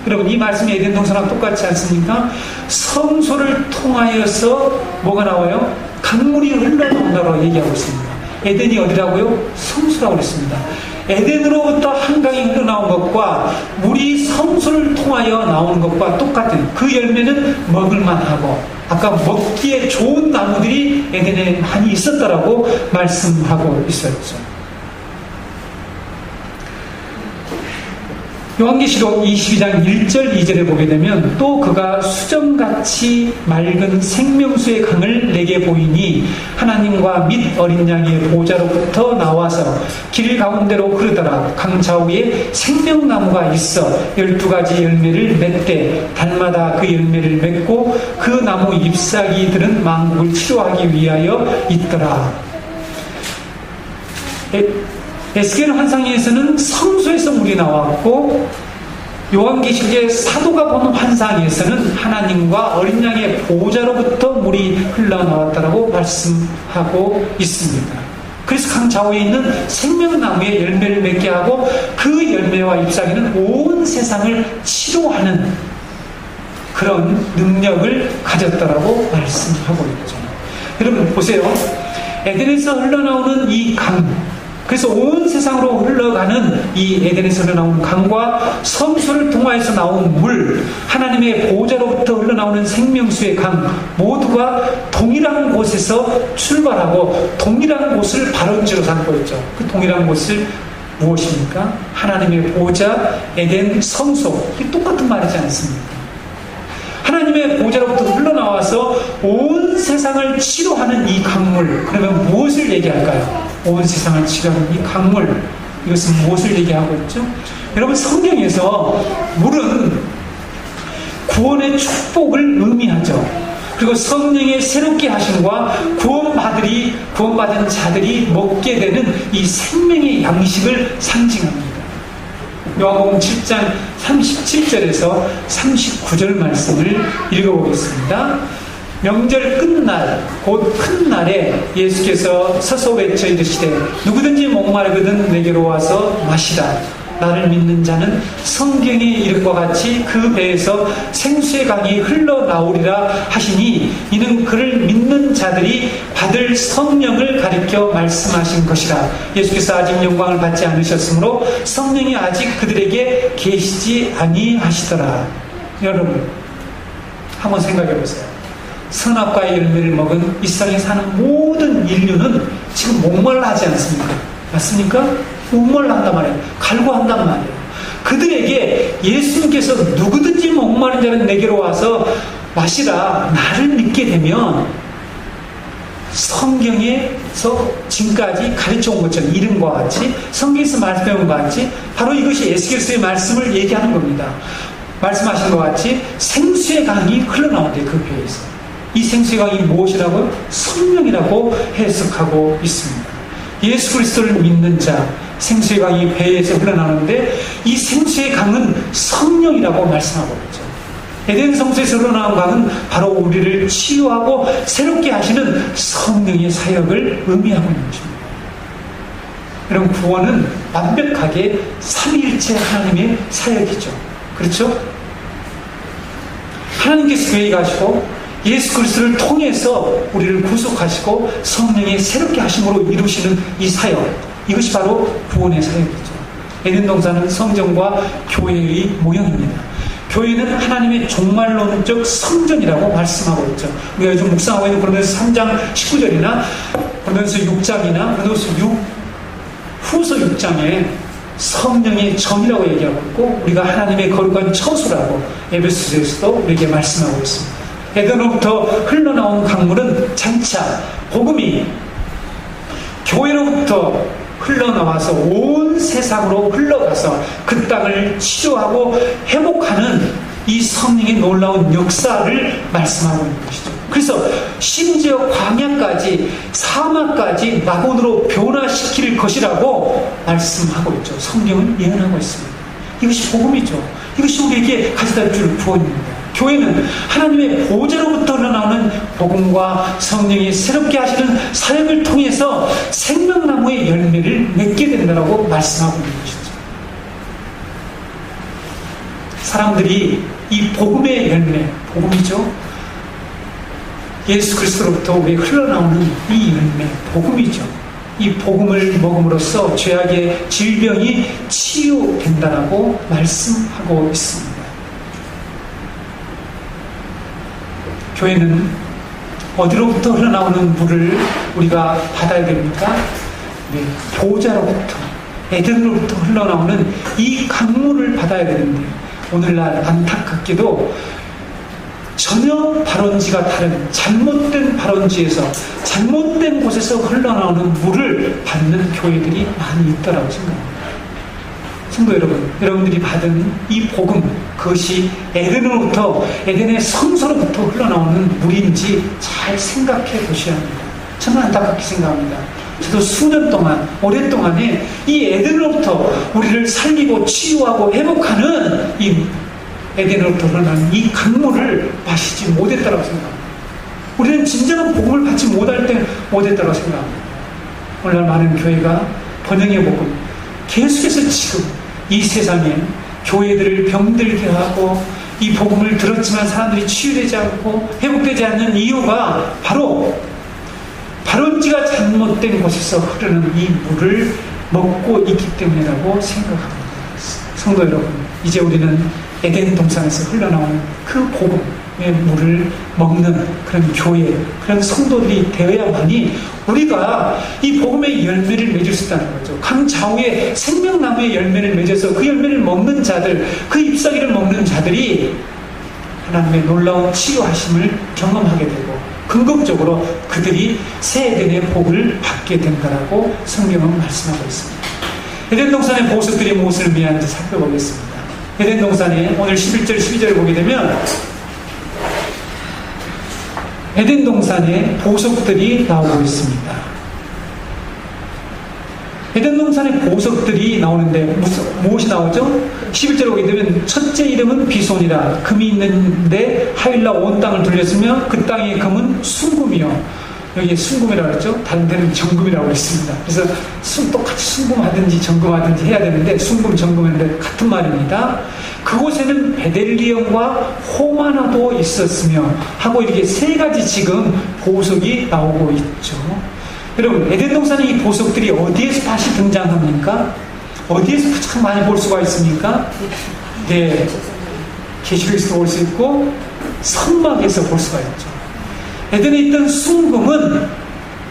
여러분, 이 말씀이 에덴 동산과 똑같지 않습니까? 성소를 통하여서 뭐가 나와요? 강물이 흘러나온다고 얘기하고 있습니다. 에덴이 어디라고요? 성소라고 그랬습니다. 에덴으로부터 한 강이 흘러나온 것과 물이 성소를 통하여 나오는 것과 똑같은 그 열매는 먹을만하고, 아까 먹기에 좋은 나무들이 에덴에 많이 있었다라고 말씀하고 있었죠. 요한계시록 22장 1절 2절에 보게 되면 또 그가 수정같이 맑은 생명수의 강을 내게 보이니 하나님과 및 어린 양의 보좌로부터 나와서 길 가운데로 흐르더라. 강 좌우에 생명나무가 있어 12가지 열매를 맺되 달마다 그 열매를 맺고 그 나무 잎사귀들은 만국을 치료하기 위하여 있더라. 에스겔 환상에서는 성소에서 물이 나왔고 요한계시록의 사도가 보는 환상에서는 하나님과 어린 양의 보좌로부터 물이 흘러나왔다라고 말씀하고 있습니다. 그래서 강 좌우에 있는 생명나무의 열매를 맺게 하고 그 열매와 잎사귀는 온 세상을 치료하는 그런 능력을 가졌다라고 말씀하고 있죠. 여러분 보세요. 에덴에서 흘러나오는 이 강, 그래서 온 세상으로 흘러가는 이 에덴에서 흘러나오는 강과 성소를 통하여서 나온 물, 하나님의 보좌로부터 흘러나오는 생명수의 강 모두가 동일한 곳에서 출발하고 동일한 곳을 발원지로 삼고 있죠. 그 동일한 곳을 무엇입니까? 하나님의 보좌, 에덴, 성소. 이게 똑같은 말이지 않습니까? 하나님의 보좌로부터 흘러나와서 온 세상을 치료하는 이 강물, 그러면 무엇을 얘기할까요? 온 세상을 치료하는 이 강물, 이것은 무엇을 얘기하고 있죠? 여러분, 성경에서 물은 구원의 축복을 의미하죠. 그리고 성령의 새롭게 하심과 구원받은 자들이 먹게 되는 이 생명의 양식을 상징합니다. 요한복음 7장 37절에서 39절 말씀을 읽어보겠습니다. 명절 끝날 곧 큰 날에 예수께서 서서 외쳐 이르시되 누구든지 목마르거든 내게로 와서 마시라. 나를 믿는 자는 성경의 이름과 같이 그 배에서 생수의 강이 흘러나오리라 하시니 이는 그를 믿는 자들이 받을 성령을 가리켜 말씀하신 것이라. 예수께서 아직 영광을 받지 않으셨으므로 성령이 아직 그들에게 계시지 아니하시더라. 여러분 한번 생각해 보세요. 선악과의 열매를 먹은 이 세상에 사는 모든 인류는 지금 목말라 하지 않습니까? 맞습니까? 목말라한단 말이에요. 갈구한단 말이에요. 그들에게 예수님께서 누구든지 목마른 자는 내게로 와서 마시라. 나를 믿게 되면 성경에서 지금까지 가르쳐온 것처럼 이름과 같이 성경에서 말씀해온 것 같이 바로 이것이 에스겔서의 말씀을 얘기하는 겁니다. 말씀하신 것 같이 생수의 강이 흘러나온대요. 그 배에서. 이 생수의 강이 무엇이라고요? 성령이라고 해석하고 있습니다. 예수 그리스도를 믿는 자, 생수의 강이 배에서 흘러나오는데 이 생수의 강은 성령이라고 말씀하고 있죠. 에덴 성소에서 흘러나온 강은 바로 우리를 치유하고 새롭게 하시는 성령의 사역을 의미하고 있는 것입니다. 여러분, 구원은 완벽하게 삼위일체 하나님의 사역이죠. 그렇죠? 하나님께서 계획하시고 예수 그리스도를 통해서 우리를 구속하시고 성령의 새롭게 하심으로 이루시는 이 사역, 이것이 바로 구원의 사역이죠. 에덴 동산은 성전과 교회의 모형입니다. 교회는 하나님의 종말론적 성전이라고 말씀하고 있죠. 우리가 요즘 묵상하고 있는 고린도서 3장 19절이나 고린도서 6장이나 고린도서 후서 6장에 성령의 전이라고 얘기하고 있고 우리가 하나님의 거룩한 처소라고 에베소서에서도 우리에게 말씀하고 있습니다. 에덴으로부터 흘러나온 강물은 장차 복음이 교회로부터 흘러나와서 온 세상으로 흘러가서 그 땅을 치료하고 회복하는 이 성령의 놀라운 역사를 말씀하고 있는 것이죠. 그래서 심지어 광야까지 사막까지 낙원으로 변화시킬 것이라고 말씀하고 있죠. 성경은 예언하고 있습니다. 이것이 복음이죠. 이것이 우리에게 가져다 줄 구원입니다. 교회는 하나님의 보좌로부터 흘러나오는 복음과 성령이 새롭게 하시는 사역을 통해서 생명나무의 열매를 맺게 된다고 말씀하고 있는 것이죠. 사람들이 이 복음의 열매, 복음이죠. 예수 그리스도로부터 우리에 흘러나오는 이 열매, 복음이죠. 이 복음을 먹음으로써 죄악의 질병이 치유된다라고 말씀하고 있습니다. 교회는 어디로부터 흘러나오는 물을 우리가 받아야 됩니까? 네, 보좌로부터. 에덴으로부터 흘러나오는 이 강물을 받아야 되는데 오늘날 안타깝게도 전혀 발원지가 다른 잘못된 발원지에서 잘못된 곳에서 흘러나오는 물을 받는 교회들이 많이 있다고 생각합니다. 성도 여러분, 여러분들이 받은 이 복음, 그것이 에덴으로부터, 에덴의 성소로부터 흘러나오는 물인지 잘 생각해 보셔야 합니다. 저는 안타깝게 생각합니다. 저도 수년 동안, 오랫동안에 이 에덴으로부터 우리를 살리고 치유하고 회복하는 이 에덴으로부터 흘러나는 이 강물을 마시지 못했다고 생각합니다. 우리는 진정한 복음을 받지 못했다고 생각합니다. 오늘날 많은 교회가 번영의 복음, 계속해서 지금 이 세상에 교회들을 병들게 하고 이 복음을 들었지만 사람들이 치유되지 않고 회복되지 않는 이유가 바로 발원지가 잘못된 곳에서 흐르는 이 물을 먹고 있기 때문이라고 생각합니다. 성도 여러분, 이제 우리는 에덴 동산에서 흘러나오는 그 복음의 물을 먹는 그런 교회, 그런 성도들이 되어야만이 우리가 이 복음의 열매를 맺을 수 있다는 거죠. 강좌우의 생명나무의 열매를 맺어서 그 열매를 먹는 자들, 그 잎사귀를 먹는 자들이 하나님의 놀라운 치유하심을 경험하게 되고 궁극적으로 그들이 새 에덴의 복을 받게 된다라고 성경은 말씀하고 있습니다. 에덴 동산의 보석들이 무엇을 의미하는지 살펴보겠습니다. 에덴 동산에 오늘 11절, 12절을 보게 되면 에덴 동산에 보석들이 나오고 있습니다. 에덴 동산에 보석들이 나오는데 무엇이 나오죠? 11절에 보게 되면 첫째 이름은 비손이라 금이 있는데 하일라 온 땅을 둘렸으며 그 땅의 금은 순금이요. 여기 순금이라고 그랬죠? 다른 데는 정금이라고 했습니다. 그래서 똑같이 순금하든지 정금하든지 해야 되는데 순금, 정금인데 같은 말입니다. 그곳에는 베델리엄과 호마나도 있었으며 하고 이렇게 세 가지 지금 보석이 나오고 있죠. 여러분, 에덴 동산의 이 보석들이 어디에서 다시 등장합니까? 어디에서 가장 많이 볼 수가 있습니까? 네, 계시록에서 볼 수 있고 성막에서 볼 수가 있죠. 에덴에 있던 순금은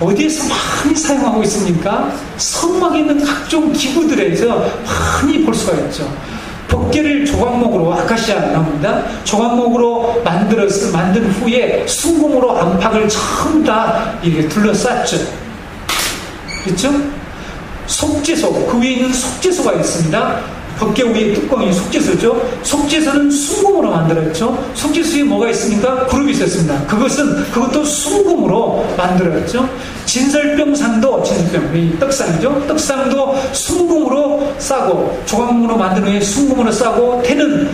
어디에서 많이 사용하고 있습니까? 성막에 있는 각종 기구들에서 많이 볼 수가 있죠. 덮개를 조각목으로, 아카시아 나무입니다. 조각목으로 만든 후에 순금으로 안팎을 전부 다 이렇게 둘러쌌죠. 그렇죠? 속죄소, 그 위에 있는 속죄소가 있습니다. 덮개 위에 뚜껑이 속죄소죠. 속죄소는 순금으로 만들었죠. 속죄소에 뭐가 있습니까? 그룹이 있었습니다. 그것도 순금으로 만들었죠. 진설병상도, 떡상이죠. 떡상도 순금으로 싸고, 조각목으로 만든 후에 순금으로 싸고, 태는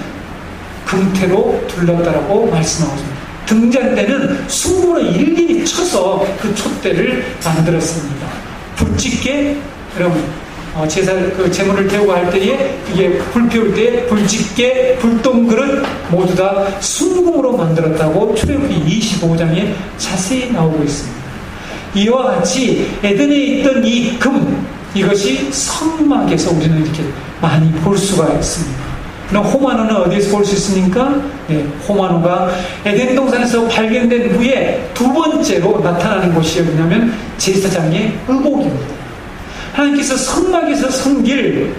금태로 둘렀다라고 말씀하고 있습니다. 등잔대는 순금으로 일일이 쳐서 그 촛대를 만들었습니다. 불짓게, 여러분, 제물을 태우고 할 때에, 이게 불 피울 때, 불짓게, 불똥그릇 모두 다 순금으로 만들었다고 출애굽기 25장에 자세히 나오고 있습니다. 이와 같이 에덴에 있던 이 금, 이것이 성막에서 우리는 이렇게 많이 볼 수가 있습니다. 그럼 호마노는 어디에서 볼 수 있습니까? 네, 호마노가 에덴 동산에서 발견된 후에 두 번째로 나타나는 곳이 어디냐면 제사장의 의복입니다. 하나님께서 성막에서 섬길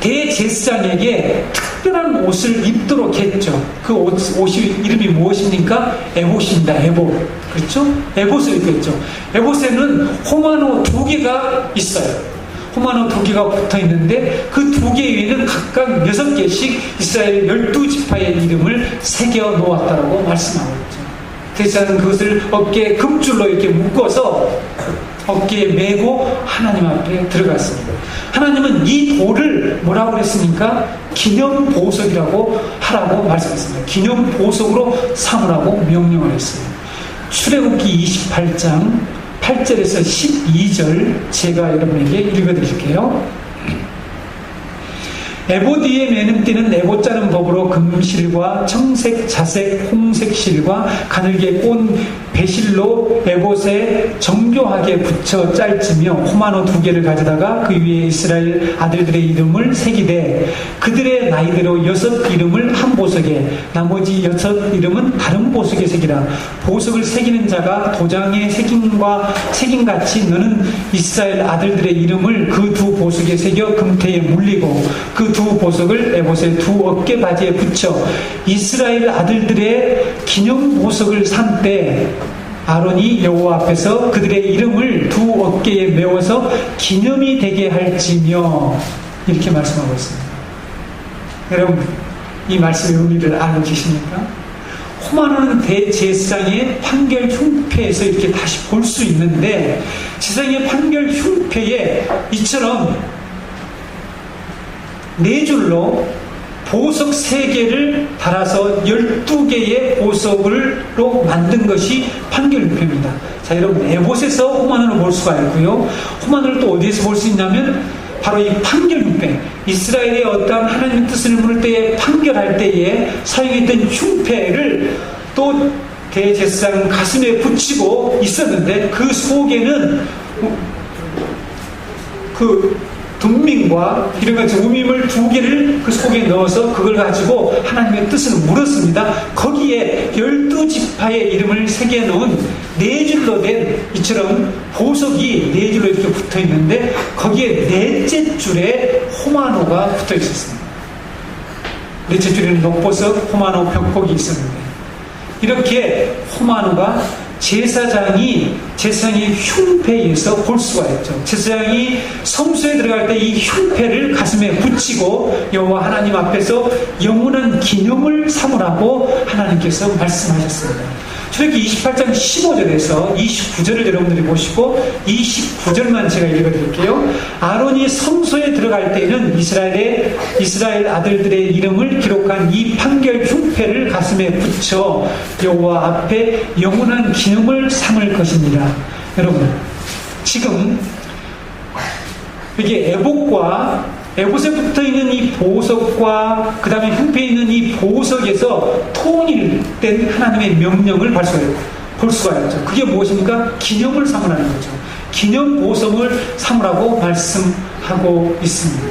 대제사장에게 특별한 옷을 입도록 했죠. 그 옷이 이름이 무엇입니까? 에봇입니다. 에봇. 그렇죠? 에봇을 입혔죠. 에봇에는 호마노 2개가 있어요. 호마노 2개가 붙어 있는데 그 2개 위에는 각각 6개씩 이스라엘 12지파의 이름을 새겨 놓았다고 말씀하고 있죠. 제사장은 그것을 어깨에 금줄로 이렇게 묶어서 어깨에 메고 하나님 앞에 들어갔습니다. 하나님은 이 돌을 뭐라고 그랬습니까? 기념보석이라고 하라고 말씀했습니다. 기념보석으로 삼으라고 명령을 했어요. 출애굽기 28장 8절에서 12절 제가 여러분에게 읽어드릴게요. 에봇 위에 매는 띠는 에봇 자른 법으로 금실과 청색, 자색, 홍색 실과 가늘게 꼰 배실로 에봇에 정교하게 붙여 짤지며 호마노 2개를 가져다가 그 위에 이스라엘 아들들의 이름을 새기되 그들의 나이대로 6 이름을 한 보석에 나머지 6 이름은 다른 보석에 새기라. 보석을 새기는 자가 도장에 새김같이 너는 이스라엘 아들들의 이름을 그 2 보석에 새겨 금태에 물리고 그 2 보석을 에봇의 2 어깨 바지에 붙여 이스라엘 아들들의 기념 보석을 산 때 아론이 여호와 앞에서 그들의 이름을 2 어깨에 메워서 기념이 되게 할지며 이렇게 말씀하고 있습니다. 여러분, 이 말씀의 의미를 알고 계십니까? 호마노는 대제사장의 판결 흉패에서 이렇게 다시 볼 수 있는데, 제사장의 판결 흉패에 이처럼 4줄로 보석 3개를 달아서 12개의 보석으로 만든 것이 판결 흉패입니다. 자, 여러분, 에봇에서 호마노를 볼 수가 있고요. 호마노를 또 어디에서 볼 수 있냐면 바로 이 판결 흉패, 이스라엘의 어떠한 하나님의 뜻을 물을 때에 판결할 때에 사용했던 흉패를 또 대제사장 가슴에 붙이고 있었는데, 그 속에는 그 분민과 이런 같은 우밈을 2개를 그 속에 넣어서 그걸 가지고 하나님의 뜻을 물었습니다. 거기에 12지파의 이름을 새겨놓은 4줄로 된 이처럼 보석이 4줄로 이렇게 붙어 있는데, 거기에 4째 줄에 호마노가 붙어 있었습니다. 4째 줄에는 녹보석, 호마노, 벽곡이 있었는데, 이렇게 호마노가 제사장의 흉패에서 볼 수가 있죠. 제사장이 성소에 들어갈 때 이 흉패를 가슴에 붙이고 여호와 하나님 앞에서 영원한 기념을 삼으라고 하나님께서 말씀하셨습니다. 출애굽기 28장 15절에서 29절을 여러분들이 보시고 29절만 제가 읽어드릴게요. 아론이 성소에 들어갈 때에는 이스라엘 아들들의 이름을 기록한 이 판결 흉패를 가슴에 붙여 여호와 앞에 영원한 기념을 삼을 것이니라. 여러분, 지금 이게 에봇에 붙어있는 이 보석과 그 다음에 흉패에 있는 이 보석에서 통일된 하나님의 명령을 볼 수가 있죠. 그게 무엇입니까? 기념을 삼으라는 거죠. 기념 보석을 삼으라고 말씀하고 있습니다.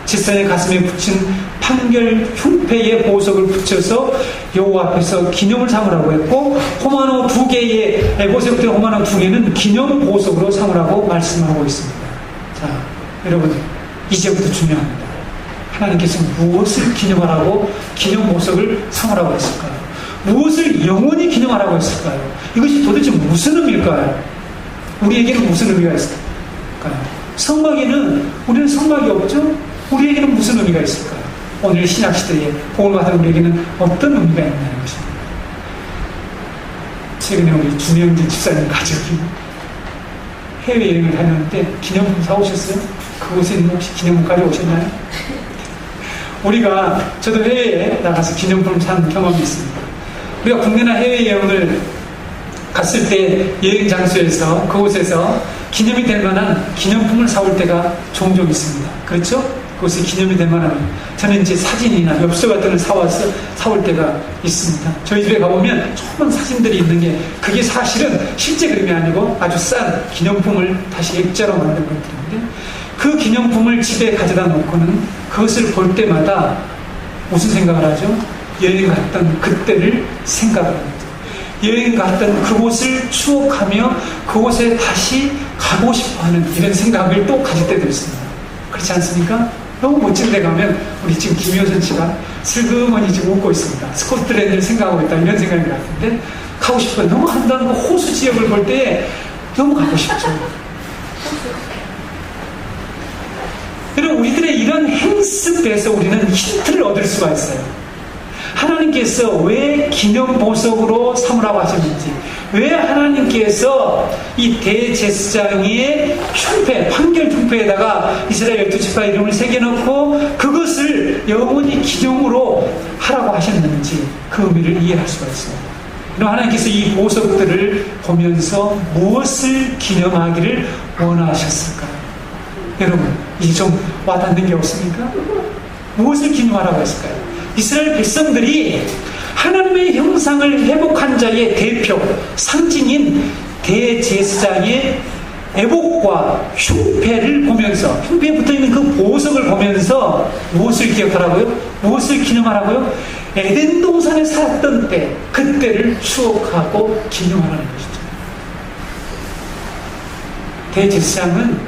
제사장의 가슴에 붙인 판결 흉패의 보석을 붙여서 여호와 앞에서 기념을 삼으라고 했고, 호마노 2개의 에봇에 붙은 호마노 2개는 기념 보석으로 삼으라고 말씀하고 있습니다. 자, 여러분, 이제부터 중요합니다. 하나님께서 무엇을 기념하라고 기념 보석을 삼으라고 했을까요? 무엇을 영원히 기념하라고 했을까요? 이것이 도대체 무슨 의미일까요? 우리에게는 무슨 의미가 있을까요? 성막에는, 우리는 성막이 없죠? 우리에게는 무슨 의미가 있을까요? 오늘 신약시대에 복음을 받은 우리에게는 어떤 의미가 있냐는 것입니다. 최근에 우리 주명진 집사님 가족이 해외여행을 다녔는데 기념품 사오셨어요? 그곳에 있는 혹시 기념품 가져오셨나요? 저도 해외에 나가서 기념품을 산 경험이 있습니다. 우리가 국내나 해외여행을 갔을 때 여행 장소에서 그곳에서 기념이 될 만한 기념품을 사올 때가 종종 있습니다. 그렇죠? 그것이 기념이 될 만한, 저는 이제 사진이나 엽서 같은 걸 사올 때가 있습니다. 저희 집에 가보면 조그만 사진들이 있는 게, 그게 사실은 실제 그림이 아니고 아주 싼 기념품을 다시 액자로 만든 것들인데, 그 기념품을 집에 가져다 놓고는 그것을 볼 때마다 무슨 생각을 하죠? 여행 갔던 그때를 생각을 합니다. 여행 갔던 그곳을 추억하며 그곳에 다시 가고 싶어하는 이런 생각을 또 가질 때도 있습니다. 그렇지 않습니까? 너무 멋진 데 가면, 우리 지금 김효선 씨가 슬그머니 지금 웃고 있습니다. 스코틀랜드를 생각하고 있다, 이런 생각이 같은데, 가고 싶어요. 너무 한다는 그 호수 지역을 볼 때 너무 가고 싶죠. 여러분, 우리들의 이런 행습에서 우리는 힌트를 얻을 수가 있어요. 하나님께서 왜 기념보석으로 삼으라고 하셨는지, 왜 하나님께서 이 대제사장의 흉패, 판결 흉패에다가 이스라엘 12지파 이름을 새겨놓고 그것을 영원히 기념으로 하라고 하셨는지, 그 의미를 이해할 수가 있어요. 그럼 하나님께서 이 보석들을 보면서 무엇을 기념하기를 원하셨을까요? 여러분, 이게 좀 와닿는 게 없습니까? 무엇을 기념하라고 했을까요? 이스라엘 백성들이 하나님의 형상을 회복한 자의 대표, 상징인 대제사장의 에봇과 흉패를 보면서, 흉패에 붙어있는 그 보석을 보면서 무엇을 기억하라고요? 무엇을 기념하라고요? 에덴 동산에 살았던 때, 그때를 추억하고 기념하라는 것이죠. 대제사장은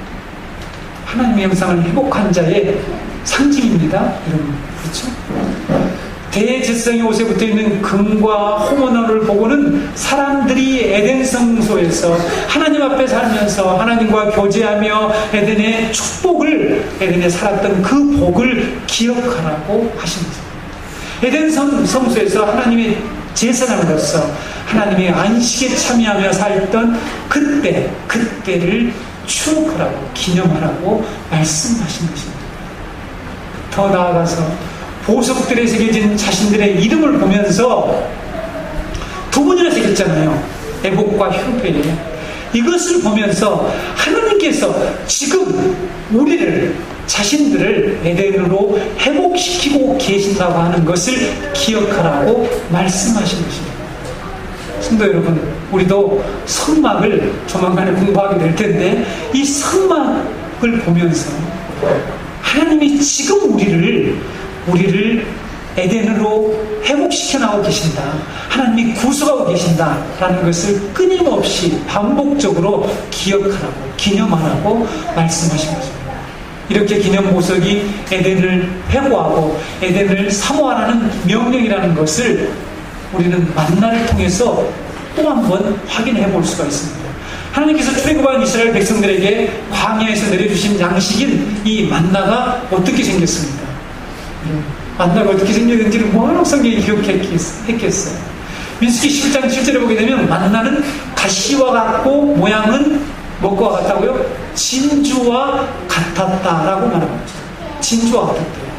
하나님의 형상을 회복한 자의 상징입니다. 여러분, 그렇죠? 대제사장의 옷에 붙어 있는 금과 홍어나를 보고는 사람들이 에덴 성소에서 하나님 앞에 살면서 하나님과 교제하며 에덴의 축복을, 에덴에 살았던 그 복을 기억하라고 하신 거죠. 에덴 성소에서 하나님의 제사장으로서 하나님의 안식에 참여하며 살던 그때를 추억하라고, 기념하라고 말씀하신 것입니다. 더 나아가서 보석들에 새겨진 자신들의 이름을 보면서 두 번이나 새겼잖아요. 에봇과 흉패에. 이것을 보면서 하나님께서 지금 우리를, 자신들을 에덴으로 회복시키고 계신다고 하는 것을 기억하라고 말씀하신 것입니다. 성도 여러분, 우리도 성막을 조만간에 공부하게 될 텐데, 이 성막을 보면서 하나님이 지금 우리를 에덴으로 회복시켜 나가고 계신다, 하나님이 구속하고 계신다라는 것을 끊임없이 반복적으로 기억하라고, 기념하라고 말씀하신 것입니다. 이렇게 기념 보석이 에덴을 회고하고 에덴을 사모하라는 명령이라는 것을 우리는 만나를 통해서 또 한 번 확인해 볼 수가 있습니다. 하나님께서 출애굽한 이스라엘 백성들에게 광야에서 내려주신 양식인 이 만나가 어떻게 생겼습니까? 만나가 어떻게 생겼는지를 뭐하러 성경이 기억했겠어요? 민수기 11장 7절에 보게 되면 만나는 가시와 같고 모양은 뭐와 같다고요? 진주와 같았다라고 말합니다. 진주와 같았대요.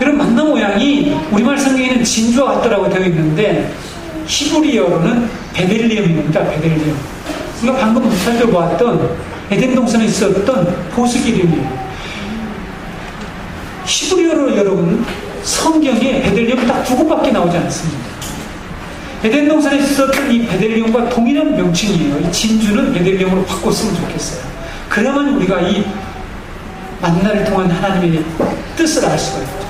여러분, 만나 모양이 우리말 성경에는 진주와 같다라고 되어 있는데 히브리어로는 베델리엄입니다. 베델리엄. 우리가 방금 살펴보았던 에덴 동산에 있었던 보석 이름이에요. 히브리어로 여러분 성경에 베델리엄 딱 두 곳밖에 나오지 않습니다. 에덴 동산에 있었던 이 베델리엄과 동일한 명칭이에요. 이 진주는 베델리엄으로 바꿨으면 좋겠어요. 그러면 우리가 이 만나를 통한 하나님의 뜻을 알 수가 있죠.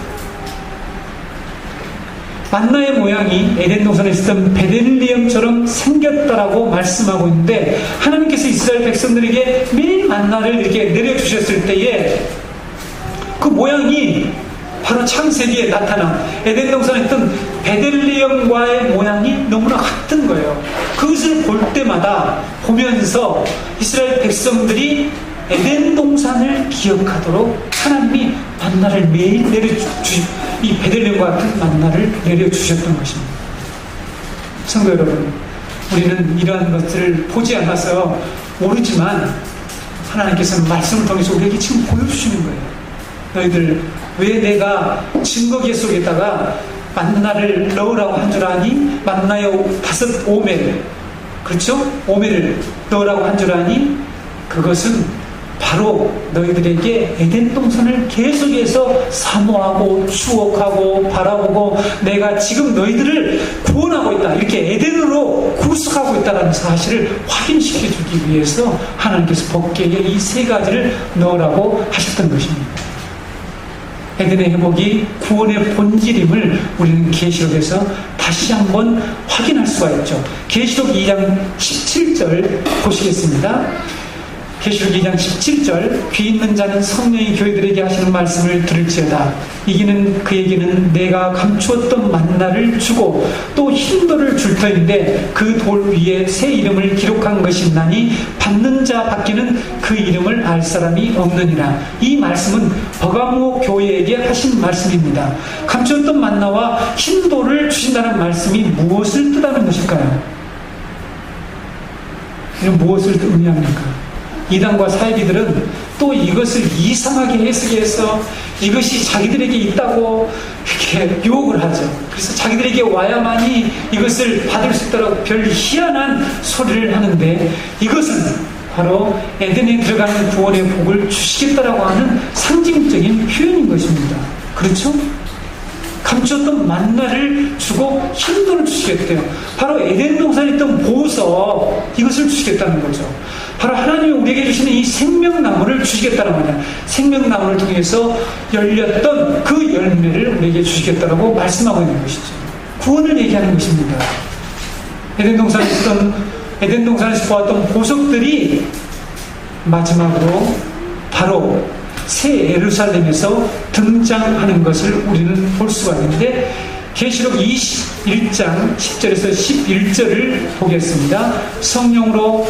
만나의 모양이 에덴 동산에 있었던 베델리엄처럼 생겼다라고 말씀하고 있는데, 하나님께서 이스라엘 백성들에게 매일 만나를 이렇게 내려주셨을 때에 그 모양이 바로 창세기에 나타난 에덴 동산에 있던 베델리엄과의 모양이 너무나 같은 거예요. 그것을 볼 때마다 보면서 이스라엘 백성들이 에덴 동산을 기억하도록 하나님이 만나를 매일 이 베델리엄과 같은 만나를 내려주셨던 것입니다. 성도 여러분, 우리는 이러한 것들을 보지 않아서 모르지만 하나님께서는 말씀을 통해서 우리에게 지금 보여주시는 거예요. 너희들 왜 내가 증거계 속에다가 만나를 넣으라고 한 줄 아니? 만나의 5 오멜, 그렇죠? 오멜을 넣으라고 한 줄 아니? 그것은 바로 너희들에게 에덴 동산을 계속해서 사모하고 추억하고 바라보고 내가 지금 너희들을 구원하고 있다, 이렇게 에덴으로 구속하고 있다는 사실을 확인시켜 주기 위해서 하나님께서 법궤에 이 3가지를 넣으라고 하셨던 것입니다. 에덴의 회복이 구원의 본질임을 우리는 계시록에서 다시 한번 확인할 수가 있죠. 계시록 2장 17절 보시겠습니다. 계시록 2장 17절, 귀 있는 자는 성령이 교회들에게 하시는 말씀을 들을지어다. 이기는 그에게는 내가 감추었던 만나를 주고 또 흰돌을 줄 터인데 그 돌 위에 새 이름을 기록한 것이 있나니 받는 자 밖에는 그 이름을 알 사람이 없느니라. 이 말씀은 버가모 교회에게 하신 말씀입니다. 감추었던 만나와 흰돌을 주신다는 말씀이 무엇을 뜻하는 것일까요? 이는 무엇을 의미합니까? 이단과 사이비들은 또 이것을 이상하게 해석해서 이것이 자기들에게 있다고 이렇게 유혹을 하죠. 그래서 자기들에게 와야만이 이것을 받을 수 있다고 별 희한한 소리를 하는데, 이것은 바로 에덴에 들어가는 구원의 복을 주시겠다라고 하는 상징적인 표현인 것입니다. 그렇죠? 감추었던 만나를 주고 힘돈을 주시겠대요. 바로 에덴 동산에 있던 보석, 이것을 주시겠다는 거죠. 바로 하나님이 우리에게 주시는 이 생명나무를 주시겠다는 거냐. 생명나무를 통해서 열렸던 그 열매를 우리에게 주시겠다라고 말씀하고 있는 것이죠. 구원을 얘기하는 것입니다. 에덴 동산에서 보았던 보석들이 마지막으로 바로 새 예루살렘에서 등장하는 것을 우리는 볼 수가 있는데, 계시록 21장 10절에서 11절을 보겠습니다. 성령으로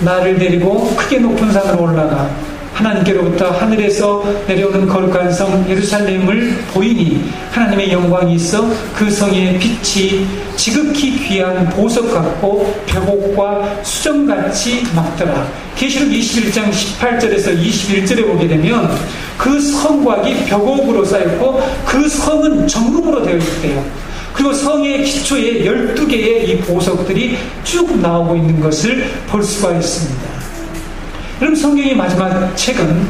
나를 데리고 크게 높은 산으로 올라가 하나님께로부터 하늘에서 내려오는 거룩한 성 예루살렘을 보이니 하나님의 영광이 있어 그 성의 빛이 지극히 귀한 보석 같고 벽옥과 수정같이 막더라. 계시록 21장 18절에서 21절에 보게 되면 그 성곽이 벽옥으로 쌓였고 그 성은 정금으로 되어 있대요. 그리고 성의 기초에 12개의 이 보석들이 쭉 나오고 있는 것을 볼 수가 있습니다. 그럼 성경의 마지막 책인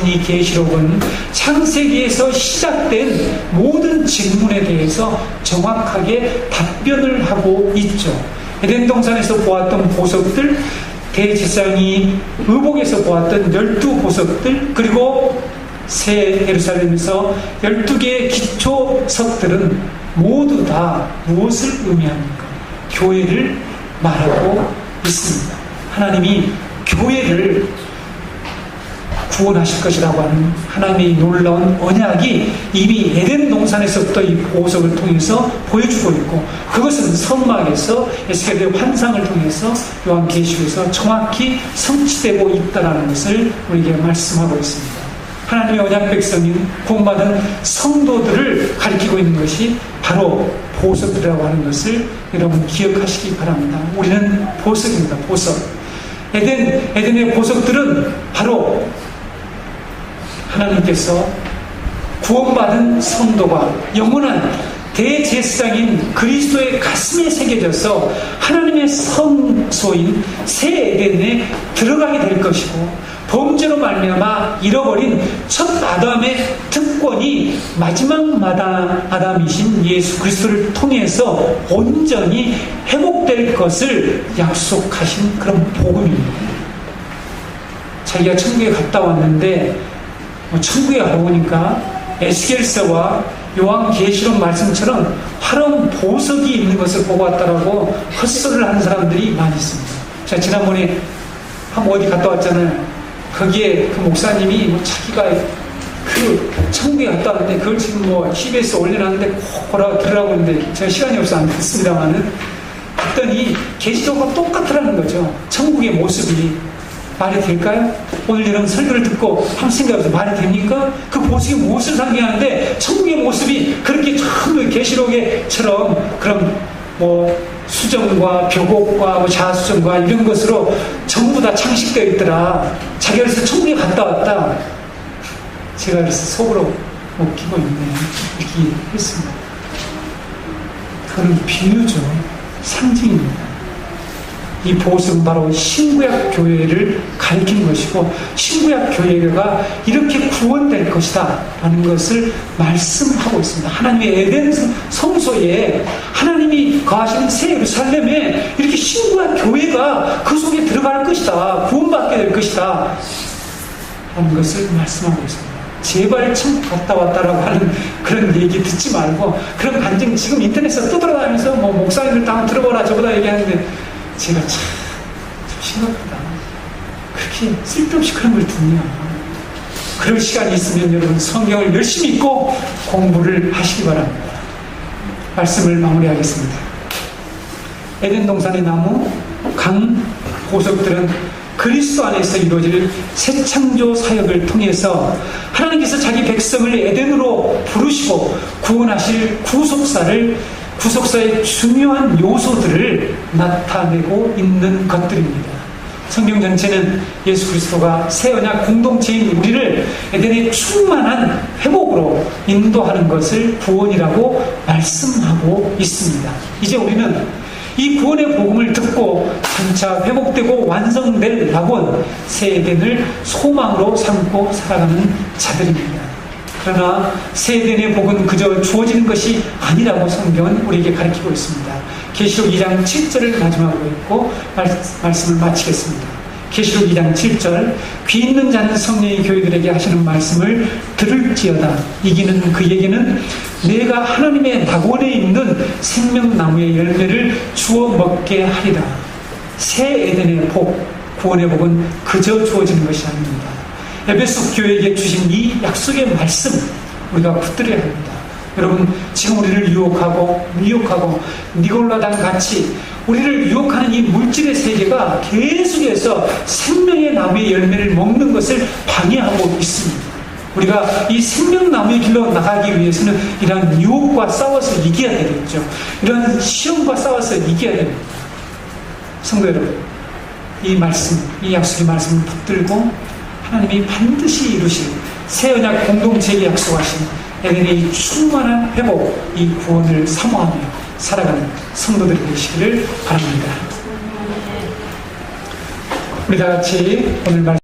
이 계시록은 창세기에서 시작된 모든 질문에 대해서 정확하게 답변을 하고 있죠. 에덴 동산에서 보았던 보석들, 대제사장이 의복에서 보았던 12보석들, 그리고 새 예루살렘에서 12개의 기초석들은 모두 다 무엇을 의미합니까? 교회를 말하고 있습니다. 하나님이 교회를 구원하실 것이라고 하는 하나님의 놀라운 언약이 이미 에덴 동산에서부터 이 보석을 통해서 보여주고 있고, 그것은 성막에서 에스겔의 환상을 통해서 요한계시록에서 정확히 성취되고 있다는 것을 우리에게 말씀하고 있습니다. 하나님의 언약 백성인 구원받은 성도들을 가리키고 있는 것이 바로 보석이라고 하는 것을 여러분 기억하시기 바랍니다. 우리는 보석입니다. 보석. 에덴의 보석들은 바로 하나님께서 구원받은 성도가 영원한 대제사장인 그리스도의 가슴에 새겨져서 하나님의 성소인 새 에덴에 들어가게 될 것이고, 범죄로 말미암아 잃어버린 첫 아담의 특권이 마지막 아담이신 예수 그리스도를 통해서 온전히 회복될 것을 약속하신 그런 복음입니다. 자기가 천국에 갔다 왔는데 천국에 가보니까 에스겔서와 요한계시록 말씀처럼 화려한 보석이 있는 것을 보고 왔다라고 헛소리를 하는 사람들이 많이 있습니다. 제가 지난번에 한번 어디 갔다 왔잖아요. 거기에 그 목사님이 자기가 그 천국에 갔다 왔는데 그걸 지금 CBS 올려놨는데 꼭 보라고 들으라고 했는데 제가 시간이 없어서 안 듣습니다만은, 그랬더니 계시록과 똑같으라는 거죠. 천국의 모습이 말이 될까요? 오늘 여러분 설교를 듣고 한번 생각해보세요. 말이 됩니까? 그 보석이 무엇을 상징하는데 천국의 모습이 그렇게 전부 계시록에처럼 그런 수정과 벽옥과 자수정과 이런 것으로 전부 다 창식되어 있더라. 자기가 그래서 천국에 갔다 왔다. 제가 그래서 속으로 웃기고 있네. 이렇게 했습니다. 그건 비유죠. 상징입니다. 이 보석은 바로 신구약 교회를 가리키는 것이고, 신구약 교회가 이렇게 구원될 것이다 라는 것을 말씀하고 있습니다. 하나님의 에덴 성소에 하나님이 거하시는 새 예루살렘에 이렇게 신구약 교회가 그 속에 들어갈 것이다, 구원받게 될 것이다 라는 것을 말씀하고 있습니다. 제발 천국 갔다 왔다라고 하는 그런 얘기 듣지 말고, 그런 간증 지금 인터넷에서 떠돌아다니면서 목사님들 다 한번 들어보라 저보다 얘기하는데, 제가 참 심각하다. 그렇게 쓸데없이 그런 걸 듣냐. 그럴 시간이 있으면 여러분 성경을 열심히 읽고 공부를 하시기 바랍니다. 말씀을 마무리하겠습니다. 에덴 동산의 나무, 강 보석들은 그리스도 안에서 이루어질 새 창조 사역을 통해서 하나님께서 자기 백성을 에덴으로 부르시고 구원하실 구속사의 중요한 요소들을 나타내고 있는 것들입니다. 성경 전체는 예수 그리스도가 새 언약 공동체인 우리를 에덴의 충만한 회복으로 인도하는 것을 구원이라고 말씀하고 있습니다. 이제 우리는 이 구원의 복음을 듣고 점차 회복되고 완성될 낙원 새 에덴을 소망으로 삼고 살아가는 자들입니다. 그러나 새 에덴의 복은 그저 주어지는 것이 아니라고 성경은 우리에게 가르치고 있습니다. 계시록 2장 7절을 마지막으로 읽고 말씀을 마치겠습니다. 계시록 2장 7절, 귀 있는 자는 성령의 교회들에게 하시는 말씀을 들을지어다. 이기는 그에게는 내가 하나님의 낙원에 있는 생명나무의 열매를 주워 먹게 하리라. 새 에덴의 복, 구원의 복은 그저 주어지는 것이 아닙니다. 에베소 교회에게 주신 이 약속의 말씀 우리가 붙들어야 합니다. 여러분, 지금 우리를 유혹하고 미혹하고 니골라당 같이 우리를 유혹하는 이 물질의 세계가 계속해서 생명의 나무의 열매를 먹는 것을 방해하고 있습니다. 우리가 이 생명나무의 길로 나가기 위해서는 이러한 유혹과 싸워서 이겨야 되겠죠. 이러한 시험과 싸워서 이겨야 됩니다. 성도 여러분, 이 말씀, 이 약속의 말씀을 붙들고 하나님이 반드시 이루실 새 언약 공동체에 약속하신 에덴의 충만한 회복, 이 구원을 사모하며 살아가는 성도들이 되시기를 바랍니다. 우리 다 같이 오늘 말씀